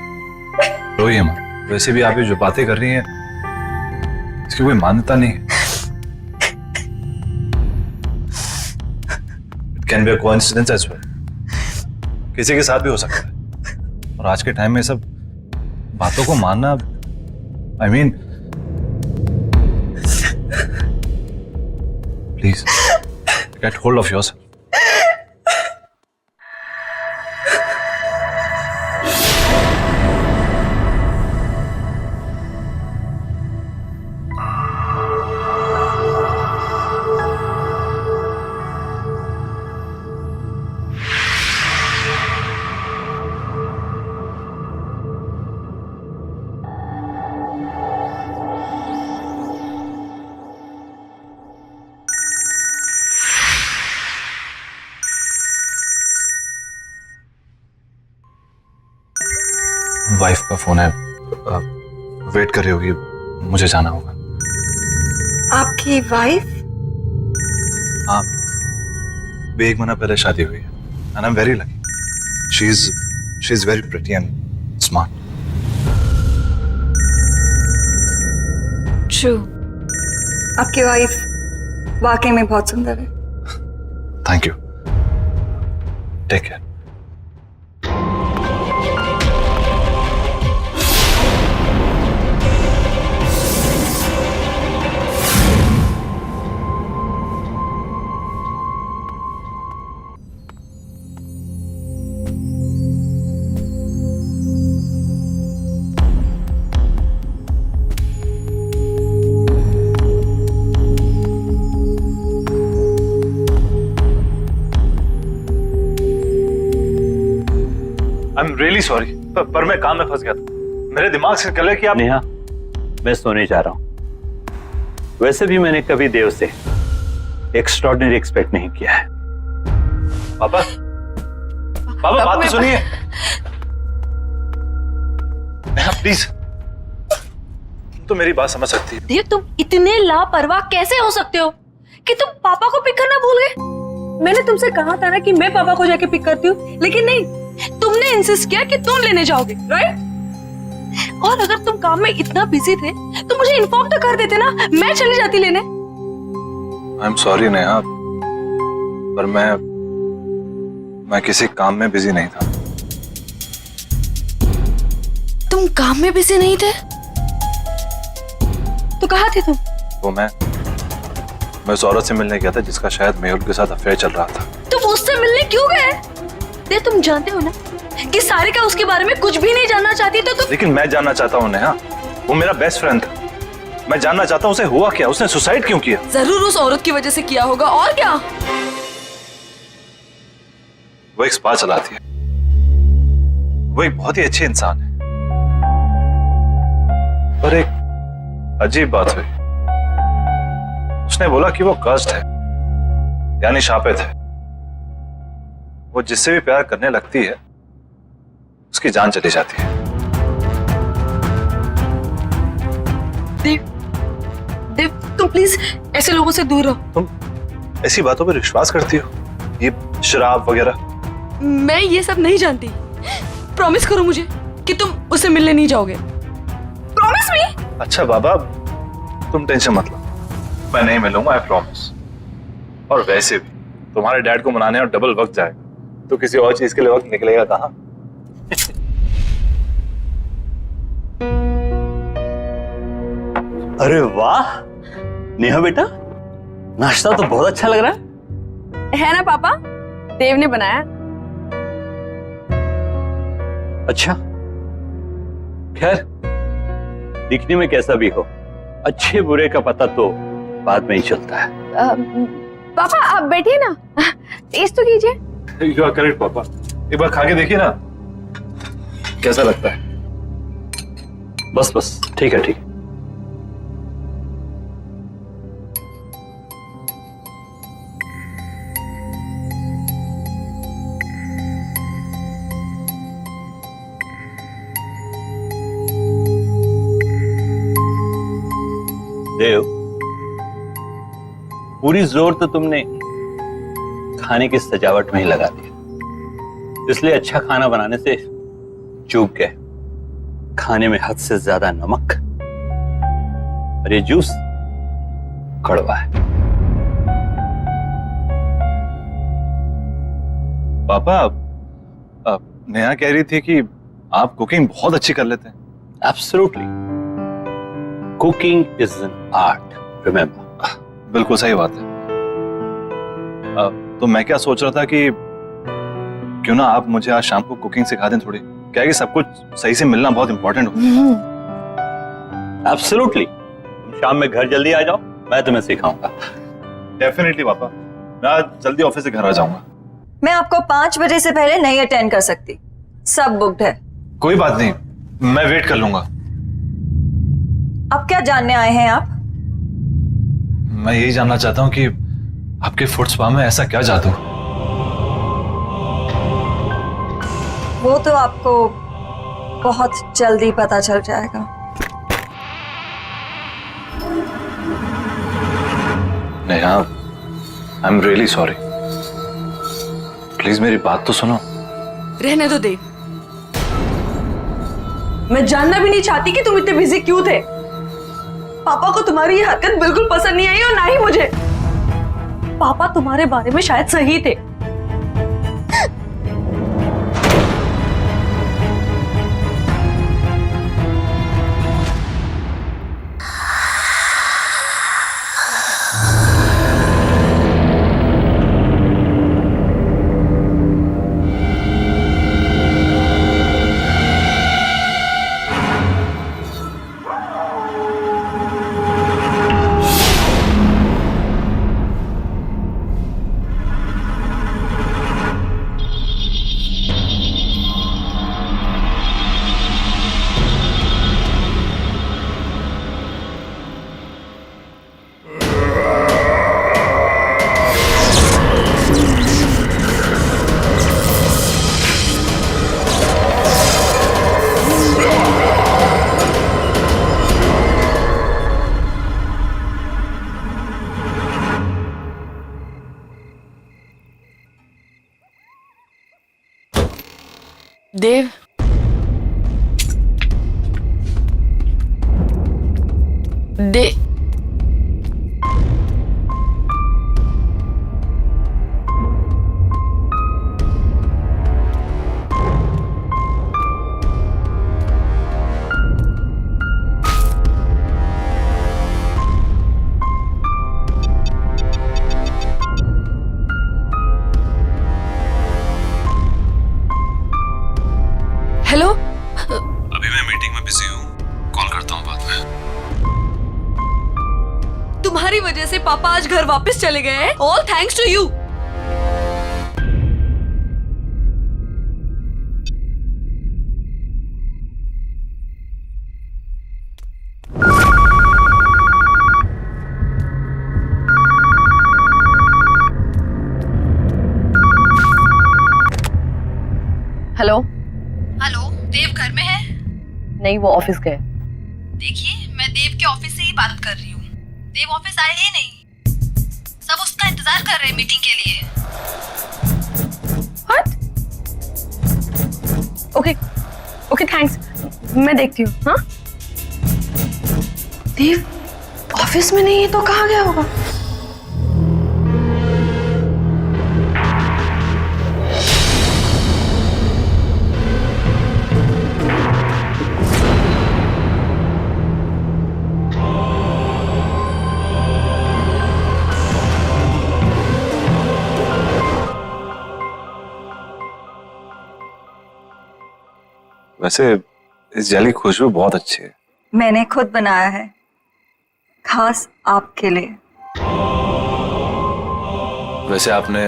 रोइए मत। वैसे भी आप ये जो बातें कर रही हैं इसकी कोई मान्यता नहीं है। It can be a coincidence as well, किसी के साथ भी हो सकता है। और आज के टाइम में सब बातों को मानना, I mean, please get hold of yourself. Wife का फोन है, वेट कर रही होगी, मुझे जाना होगा। आपकी वाइफ? हाँ, भी 1 महीना पहले शादी हुई है। And I am very lucky. She is very pretty and smart. True, आपकी वाइफ वाकई में बहुत सुंदर है। Thank you, take care. I am really sorry, पर मैं काम में फंस गया था। मेरे दिमाग से निकल गया कि आप। नेहा, मैं सोने जा रहा हूं। वैसे भी मैंने कभी देव से एक्स्ट्रॉर्डिनरी एक्सपेक्ट नहीं किया है। पापा, पापा बात तो सुनिए। नेहा प्लीज, तुम तो मेरी बात समझ सकती है। देव, तुम इतने लापरवाह कैसे हो सकते हो कि तुम पापा को पिक करना भूल गए? मैंने तुमसे कहा था ना कि मैं पापा को जाके पिक करती हूँ, लेकिन नहीं, तुमने इंसिस्ट किया कि तुम लेने जाओगे, राइट? और अगर तुम काम में इतना बिजी थे तो मुझे इन्फॉर्म तो कर देते ना, मैं चली जाती लेने। आई एम सॉरी नेहा, पर मैं किसी काम में बिजी नहीं था। तुम काम में बिजी नहीं थे तो कहाँ थे तुम? वो मैं उस औरत से मिलने गया था जिसका शायद मेहुल के साथ अफेयर चल रहा था। तुम उससे मिलने क्यों गए? देव, तुम जानते हो ना कि सारिका उसके बारे में कुछ भी नहीं जानना चाहती, तो तुम। लेकिन मैं जानना चाहता हूँ नेहा, वो मेरा बेस्ट फ्रेंड था। मैं जानना चाहता हूँ उसे हुआ क्या, उसने सुसाइड क्यों किया? जरूर उस औरत की वजह से किया होगा, और क्या? वो एक स्पा चलाती है, वो एक बहुत ही अच्छी इंसान है। पर एक अजीब बात हुई, उसने बोला कि वो कर्स्ड है, यानी शापित है। वो जिससे भी प्यार करने लगती है उसकी जान चली जाती है। देव, तुम प्लीज ऐसे लोगों से दूर रहो। तुम ऐसी बातों पर विश्वास करती हो, ये शराब वगैरह? मैं ये सब नहीं जानती। प्रॉमिस करो मुझे कि तुम उससे मिलने नहीं जाओगे। Promise me? अच्छा बाबा, तुम टेंशन मत लो, मैं नहीं मिलूंगा, आई प्रॉमिस। और वैसे भी तुम्हारे डैड को मनाने और डबल वक्त जाएगा, तो किसी और चीज के लिए वक्त निकलेगा कहाँ? अरे वाह नेहा बेटा, नाश्ता तो बहुत अच्छा लग रहा है ना पापा? देव ने बनाया। अच्छा, खैर दिखने में कैसा भी हो, अच्छे बुरे का पता तो बाद में ही चलता है। पापा आप बैठिए ना, टेस्ट तो कीजिए। यू आर करेक्ट पापा, एक बार खा के देखिए ना। कैसा लगता है? बस बस ठीक है, ठीक है। देव, पूरी जोर तो तुमने खाने की सजावट में ही लगा दिया, इसलिए अच्छा खाना बनाने से चूक गए। खाने में हद से ज्यादा नमक और ये जूस कड़वा है। पापा, नेहा कह रही थी कि आप कुकिंग बहुत अच्छी कर लेते हैं। Absolutely, cooking is an art, remember. बिल्कुल सही बात है। तो मैं क्या सोच रहा था कि क्यों ना आप मुझे आज शाम को कुकिंग सिखा दें थोड़ी। क्या है कि सब कुछ सही से मिलना बहुत इंपॉर्टेंट होता है। एब्सोल्युटली, तुम शाम में घर जल्दी आ जाओ, मैं तुम्हें सिखाऊंगा। डेफिनेटली पापा, मैं आज जल्दी ऑफिस से घर आ जाऊंगा। मैं आपको 5 बजे से पहले नहीं अटेंड कर सकती, सब बुक्ड है। कोई बात नहीं, मैं वेट कर लूंगा। अब क्या जानने आए हैं आप? मैं यही जानना चाहता हूँ कि आपके फुट स्पा में ऐसा क्या जादू? वो तो आपको बहुत जल्दी पता चल जाएगा। नेहा, आई एम रियली सॉरी। प्लीज मेरी बात तो सुनो। रहने दो देव, मैं जानना भी नहीं चाहती कि तुम इतने बिजी क्यों थे। पापा को तुम्हारी ये हरकत बिल्कुल पसंद नहीं आई और ना ही मुझे। पापा तुम्हारे बारे में शायद सही थे। देव, हेलो। अभी मैं मीटिंग में बिजी हूँ, कॉल करता हूँ बाद में। तुम्हारी वजह से पापा आज घर वापस चले गए हैं। All thanks to you. Hello. Hello, Dev घर में है? नहीं, वो ऑफिस गए। देखिए, मैं देव के ऑफिस से ही बात कर रही हूँ। देव ऑफिस आए ही नहीं। सब उसका इंतजार कर रहे हैं मीटिंग के लिए। व्हाट? ओके थैंक्स, मैं देखती हूँ। हाँ, देव ऑफिस में नहीं है तो कहाँ गया होगा? वैसे इस जेली की खुशबू बहुत अच्छी है। मैंने खुद बनाया है, खास आपके लिए। वैसे आपने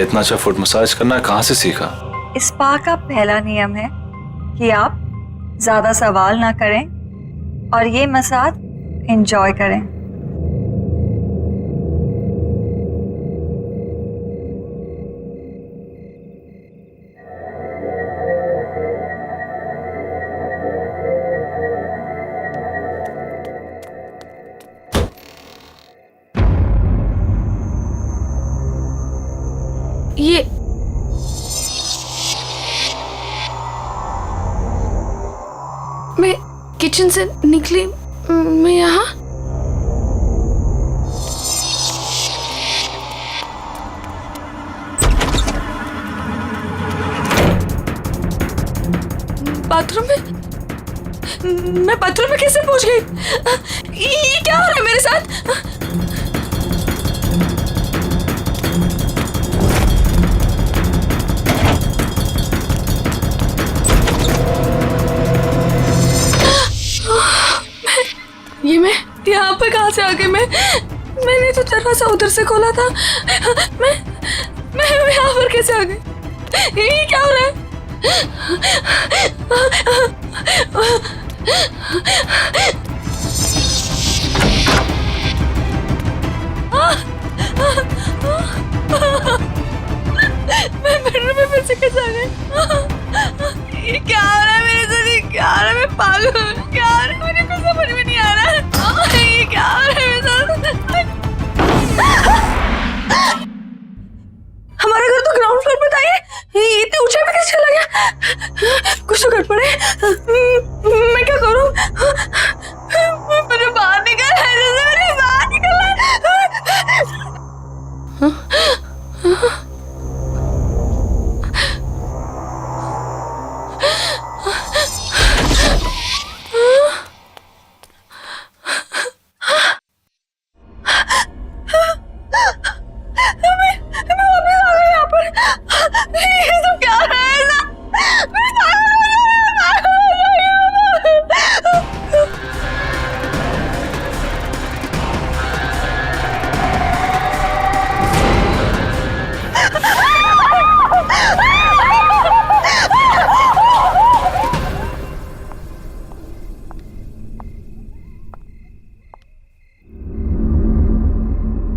इतना अच्छा फुट मसाज करना कहाँ से सीखा? स्पा का पहला नियम है कि आप ज्यादा सवाल ना करें और ये मसाज एंजॉय करें। ये मैं किचन से निकली, मैं यहाँ बाथरूम में, मैं बाथरूम में कैसे पहुंच गई? ये क्या हो रहा है मेरे साथ? मैं यहाँ पे कहाँ से आ गई? मैंने तो दरवाजा उधर से खोला था। मैं यहाँ पर कैसे आ गई? ये क्या हो रहा है? मैं बेडरूम में फिर से कैसे आ गई? ये क्या हो रहा है मेरे साथ? ये क्या हो रहा है? मैं पागल हूँ। क्या हो रहा है? मुझे कुछ समझ में नहीं आ रहा है। ये क्या हो रहा है मेरे साथ? हमारा घर तो ग्राउंड फ्लोर पे था। ये इतने ऊंचाई पे कैसे चला गया? कुछ तो गड़बड़ है। मैं क्या करूँ? मुझे बाहर निकलना है। मुझे बाहर निकलना है।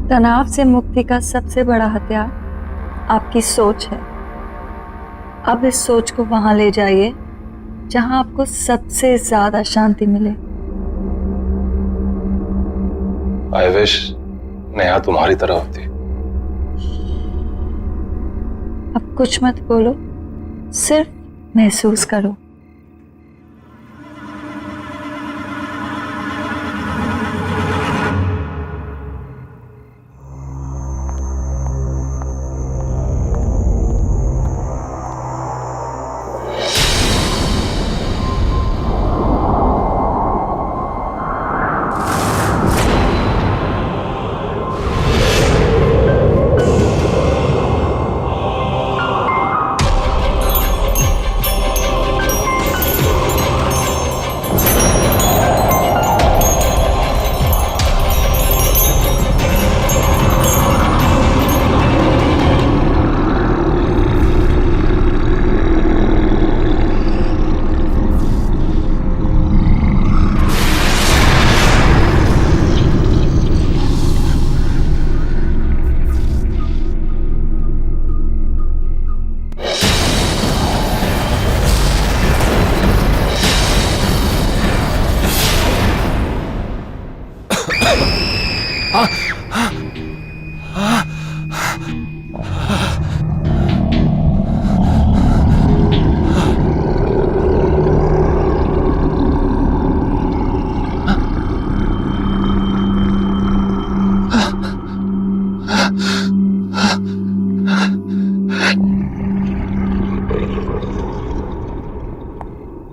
तनाव से मुक्ति का सबसे बड़ा हथियार आपकी सोच है। अब इस सोच को वहां ले जाइए जहां आपको सबसे ज्यादा शांति मिले। आई विश नेहा तुम्हारी तरह होती। अब कुछ मत बोलो, सिर्फ महसूस करो।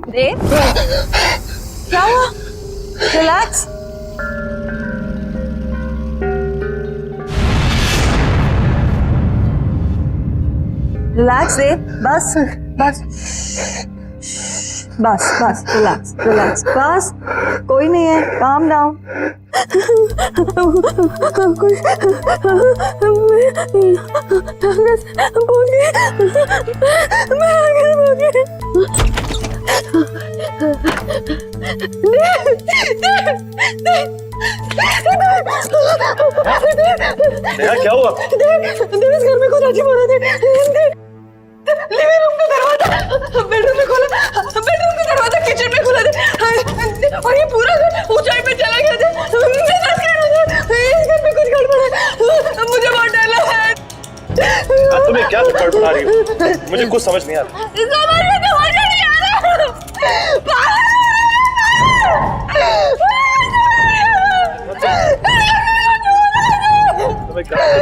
देव, क्या हुआ? रिलैक्स। रिलैक्स देव, बस बस बस बस रिलैक्स रिलैक्स, बस कोई नहीं है, काम डाउन। नेहा क्या हुआ? देव इस घर में कुछ अजीब हो रहा है। लिविंग रूम का दरवाजा बेडरूम में खोला, बेडरूम का दरवाजा किचन में खुला था और ये पूरा घर ऊंचाई पे चला गया था। मैं सच कह रहा हूं, इस घर में कुछ गड़बड़ है। मुझे बहुत डर लग रहा है। तुम्हें क्या गड़बड़ा रही हो? मुझे कुछ समझ नहीं आ रहा। समझ नहीं आ रहा।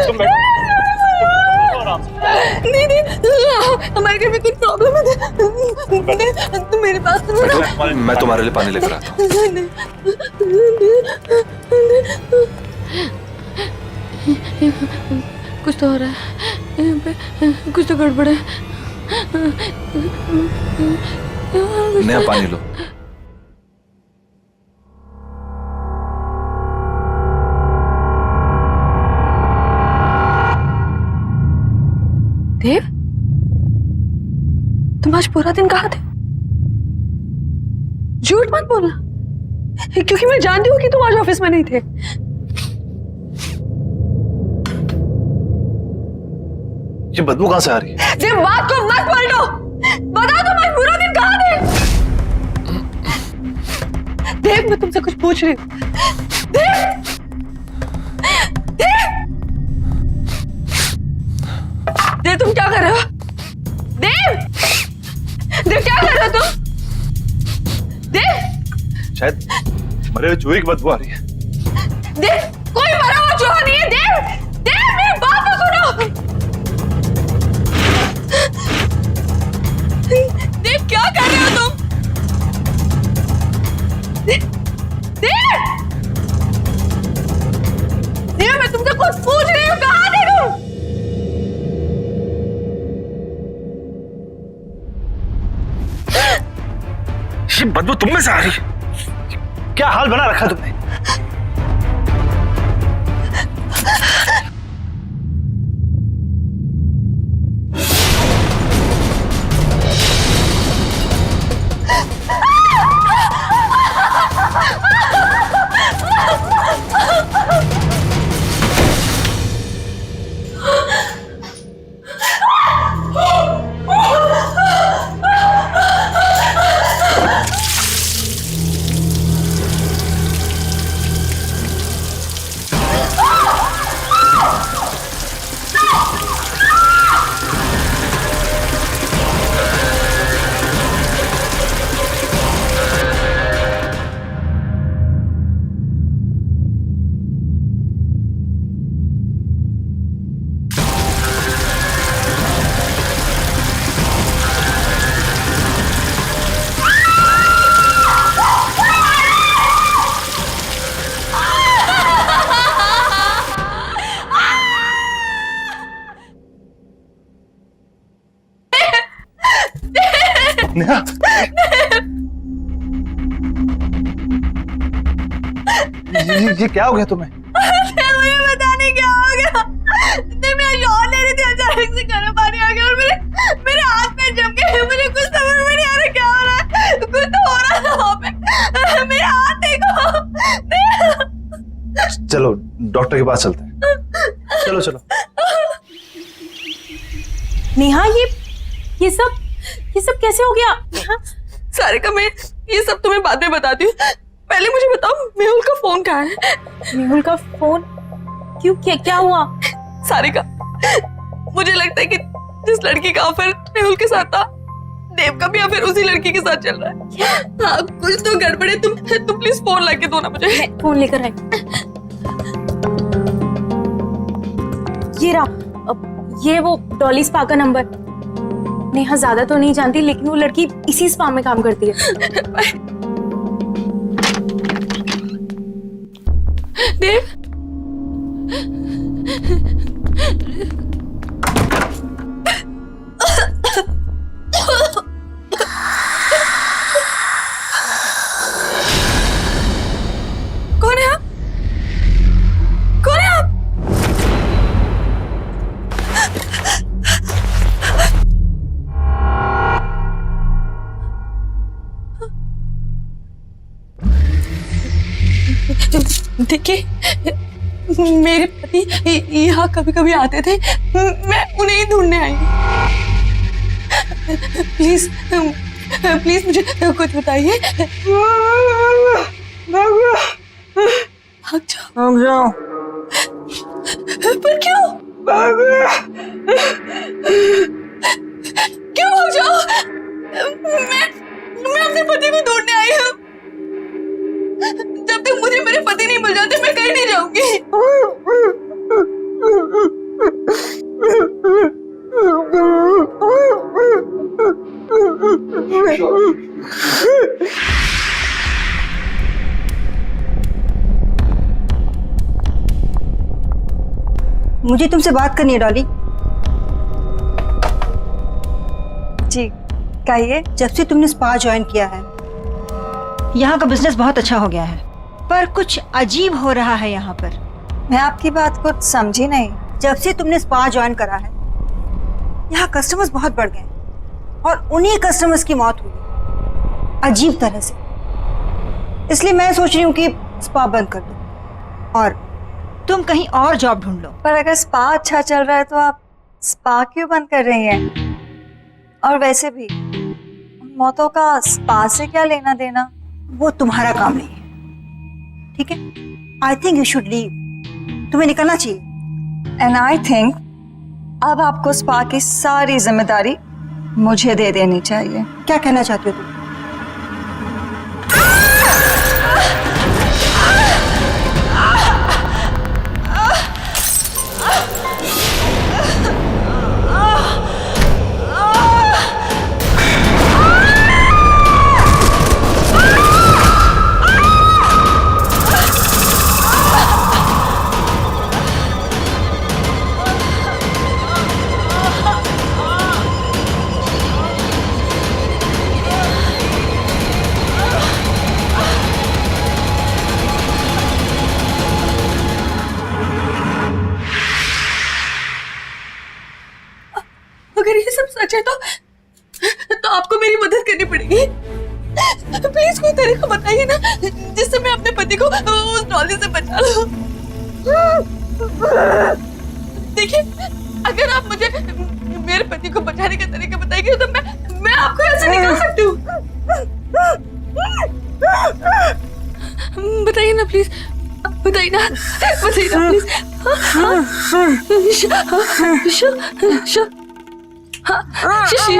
तुम बैठो। नहीं हमारे घर में कुछ प्रॉब्लम है। तुम मेरे पास मैं तुम्हारे लिए पानी लेकर आता हूँ। कुछ तो हो रहा है, यहाँ पे कुछ तो गड़बड़ है। नया पानी लो। देव, तुम आज पूरा दिन कहाँ थे? झूठ मत बोलना, क्योंकि मैं जानती हूँ कि तुम आज ऑफिस में नहीं थे। ये बदबू कहाँ से आ रही है? देव, बात को मत पलटो, बताओ तुम आज पूरा दिन कहाँ थे? देव, मैं तुमसे कुछ पूछ रही हूँ। देव! देव! देव, तुम क्या कर रहे हो? देव! देव, क्या कर रहे हो तुम? देव! शायद मरे हुए चूहे की बदबू आ रही है। देव, कोई मरा हुआ चूहा नहीं है। देव! देव, मेरी बात तो सुनो। देव, क्या कर रहे हो तुम? देव! देव, मैं तुमसे कुछ पूछ रही हूँ, कहाँ थे तुम? ये बदबू तुम में से आ रही है? क्या हाल बना रखा तुमने? नेहा, ये क्या हो गया तुम्हें? मुझे पता नहीं क्या हो गया। मैं शॉट ले रही थी, अचानक से गर्म पानी आ गया और मेरे हाथ पे जम गए। मुझे कुछ समझ में नहीं आ रहा क्या हो रहा है। कुछ तो हो रहा था वहाँ पे। मेरे हाथ देखो। चलो डॉक्टर के पास चलते हैं। चलो चलो। नेहा, ये सब कैसे हो गया? सारिका, मैं ये सब तुम्हें बाद में बताती हूँ। पहले मुझे बताओ, मेहुल का फोन कहाँ है? मेहुल का फोन? क्यों, क्या हुआ? सारिका, मुझे लगता है कि जिस लड़की का अफेयर मेहुल के साथ था, देव का भी अफेयर उसी लड़की के साथ चल रहा है। हाँ, कुछ तो गड़बड़ है। तुम प्लीज फोन लाके दो ना मुझे। फोन लेकर आई। ये रहा, ये वो डॉली स्पा का नंबर। नेहा ज्यादा तो नहीं जानती, लेकिन वो लड़की इसी स्पा में काम करती है। देव, कौन है आप? कौन है आप? देखिए, मेरे पति यहाँ कभी कभी आते थे, मैं उन्हें ही ढूंढने आई हूँ। प्लीज प्लीज मुझे कुछ बताइए। भाग जाओ। पर क्यों? क्यों भाग जाओ? मैं अपने पति को ढूंढने आई हूँ। जब तक मुझे मेरे पति नहीं मिल जाते मैं कहीं नहीं जाऊंगी। मुझे तुमसे बात करनी है डॉली। जी कहिए। जब से तुमने स्पा ज्वाइन किया है यहाँ का बिजनेस बहुत अच्छा हो गया है, पर कुछ अजीब हो रहा है यहाँ पर। मैं आपकी बात को समझी नहीं। जब से तुमने स्पा ज्वाइन करा है यहाँ कस्टमर्स बहुत बढ़ गए और उन्हीं कस्टमर्स की मौत हुई अजीब तरह से। इसलिए मैं सोच रही हूँ कि स्पा बंद कर दो और तुम कहीं और जॉब ढूंढ लो। पर अगर स्पा अच्छा चल रहा है तो आप स्पा क्यों बंद कर रही हैं? और वैसे भी मौतों का स्पा से क्या लेना देना? वो तुम्हारा काम नहीं है, ठीक है? I think you should leave. तुम्हें निकलना चाहिए। एंड आई थिंक अब आपको स्पा की सारी जिम्मेदारी मुझे दे देनी चाहिए। क्या कहना चाहते हो तुम? अगर ये सब सच है तो आपको मेरी मदद करनी पड़ेगी। प्लीज कोई तरीका बताइए ना जिससे मैं अपने पति को उस ट्रॉली से बचा लूं। देखिए, अगर आप मुझे मेरे पति को बचाने का तरीका बताएंगे तो मैं आपको ऐसे निकाल सकती हूँ। बताइए ना प्लीज, बताइए ना please. Shashi,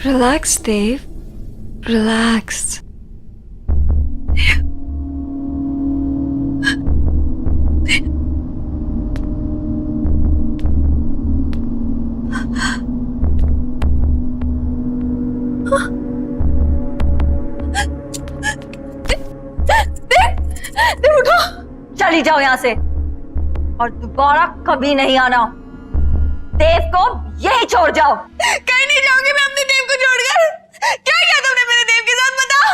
Relax, Dave. Relax. चली जाओ यहाँ से और दोबारा कभी नहीं आना। देव को यही छोड़ जाओ। कहीं नहीं जाऊंगी मैं अपने देव को छोड़कर। क्या किया तुमने मेरे देव के साथ, बताओ।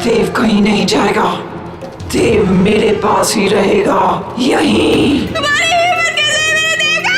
देव कहीं नहीं जाएगा। देव मेरे पास ही रहेगा, यहीं। तुम्हारी हिम्मत कैसे है मेरे देव का?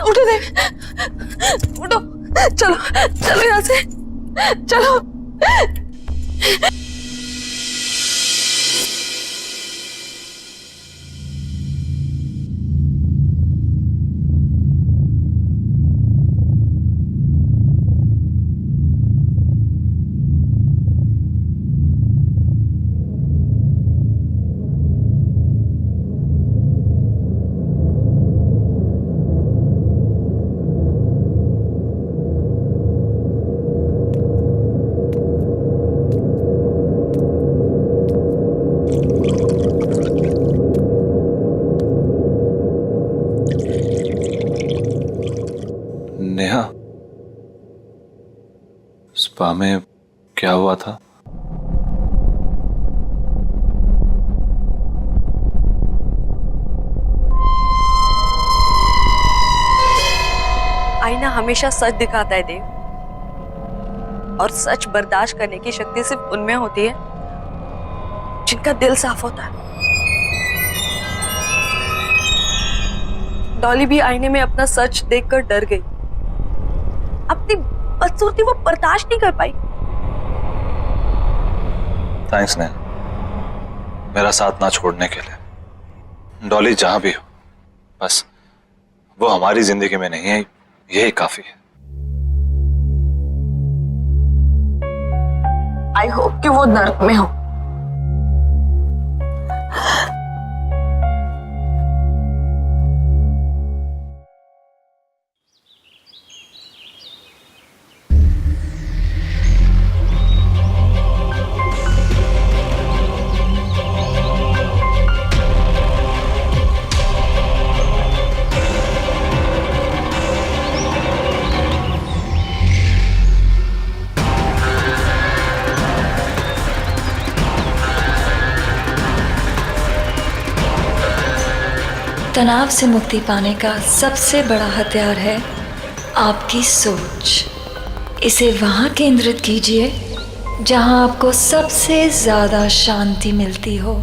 उठो देव, उठो, चलो चलो यहाँ से, चलो। नेहा, स्पा में क्या हुआ था? आईना हमेशा सच दिखाता है देव, और सच बर्दाश्त करने की शक्ति सिर्फ उनमें होती है जिनका दिल साफ होता है। डॉली भी आईने में अपना सच देखकर डर गई। अपनी बदसूरती वो बर्दाश्त नहीं कर पाई। थैंक्स नेहा, मेरा साथ ना छोड़ने के लिए। डॉली जहां भी हो, बस वो हमारी जिंदगी में नहीं है, यही काफी है। आई होप कि वो नर्क में हो। तनाव से मुक्ति पाने का सबसे बड़ा हथियार है आपकी सोच। इसे वहाँ केंद्रित कीजिए जहाँ आपको सबसे ज़्यादा शांति मिलती हो।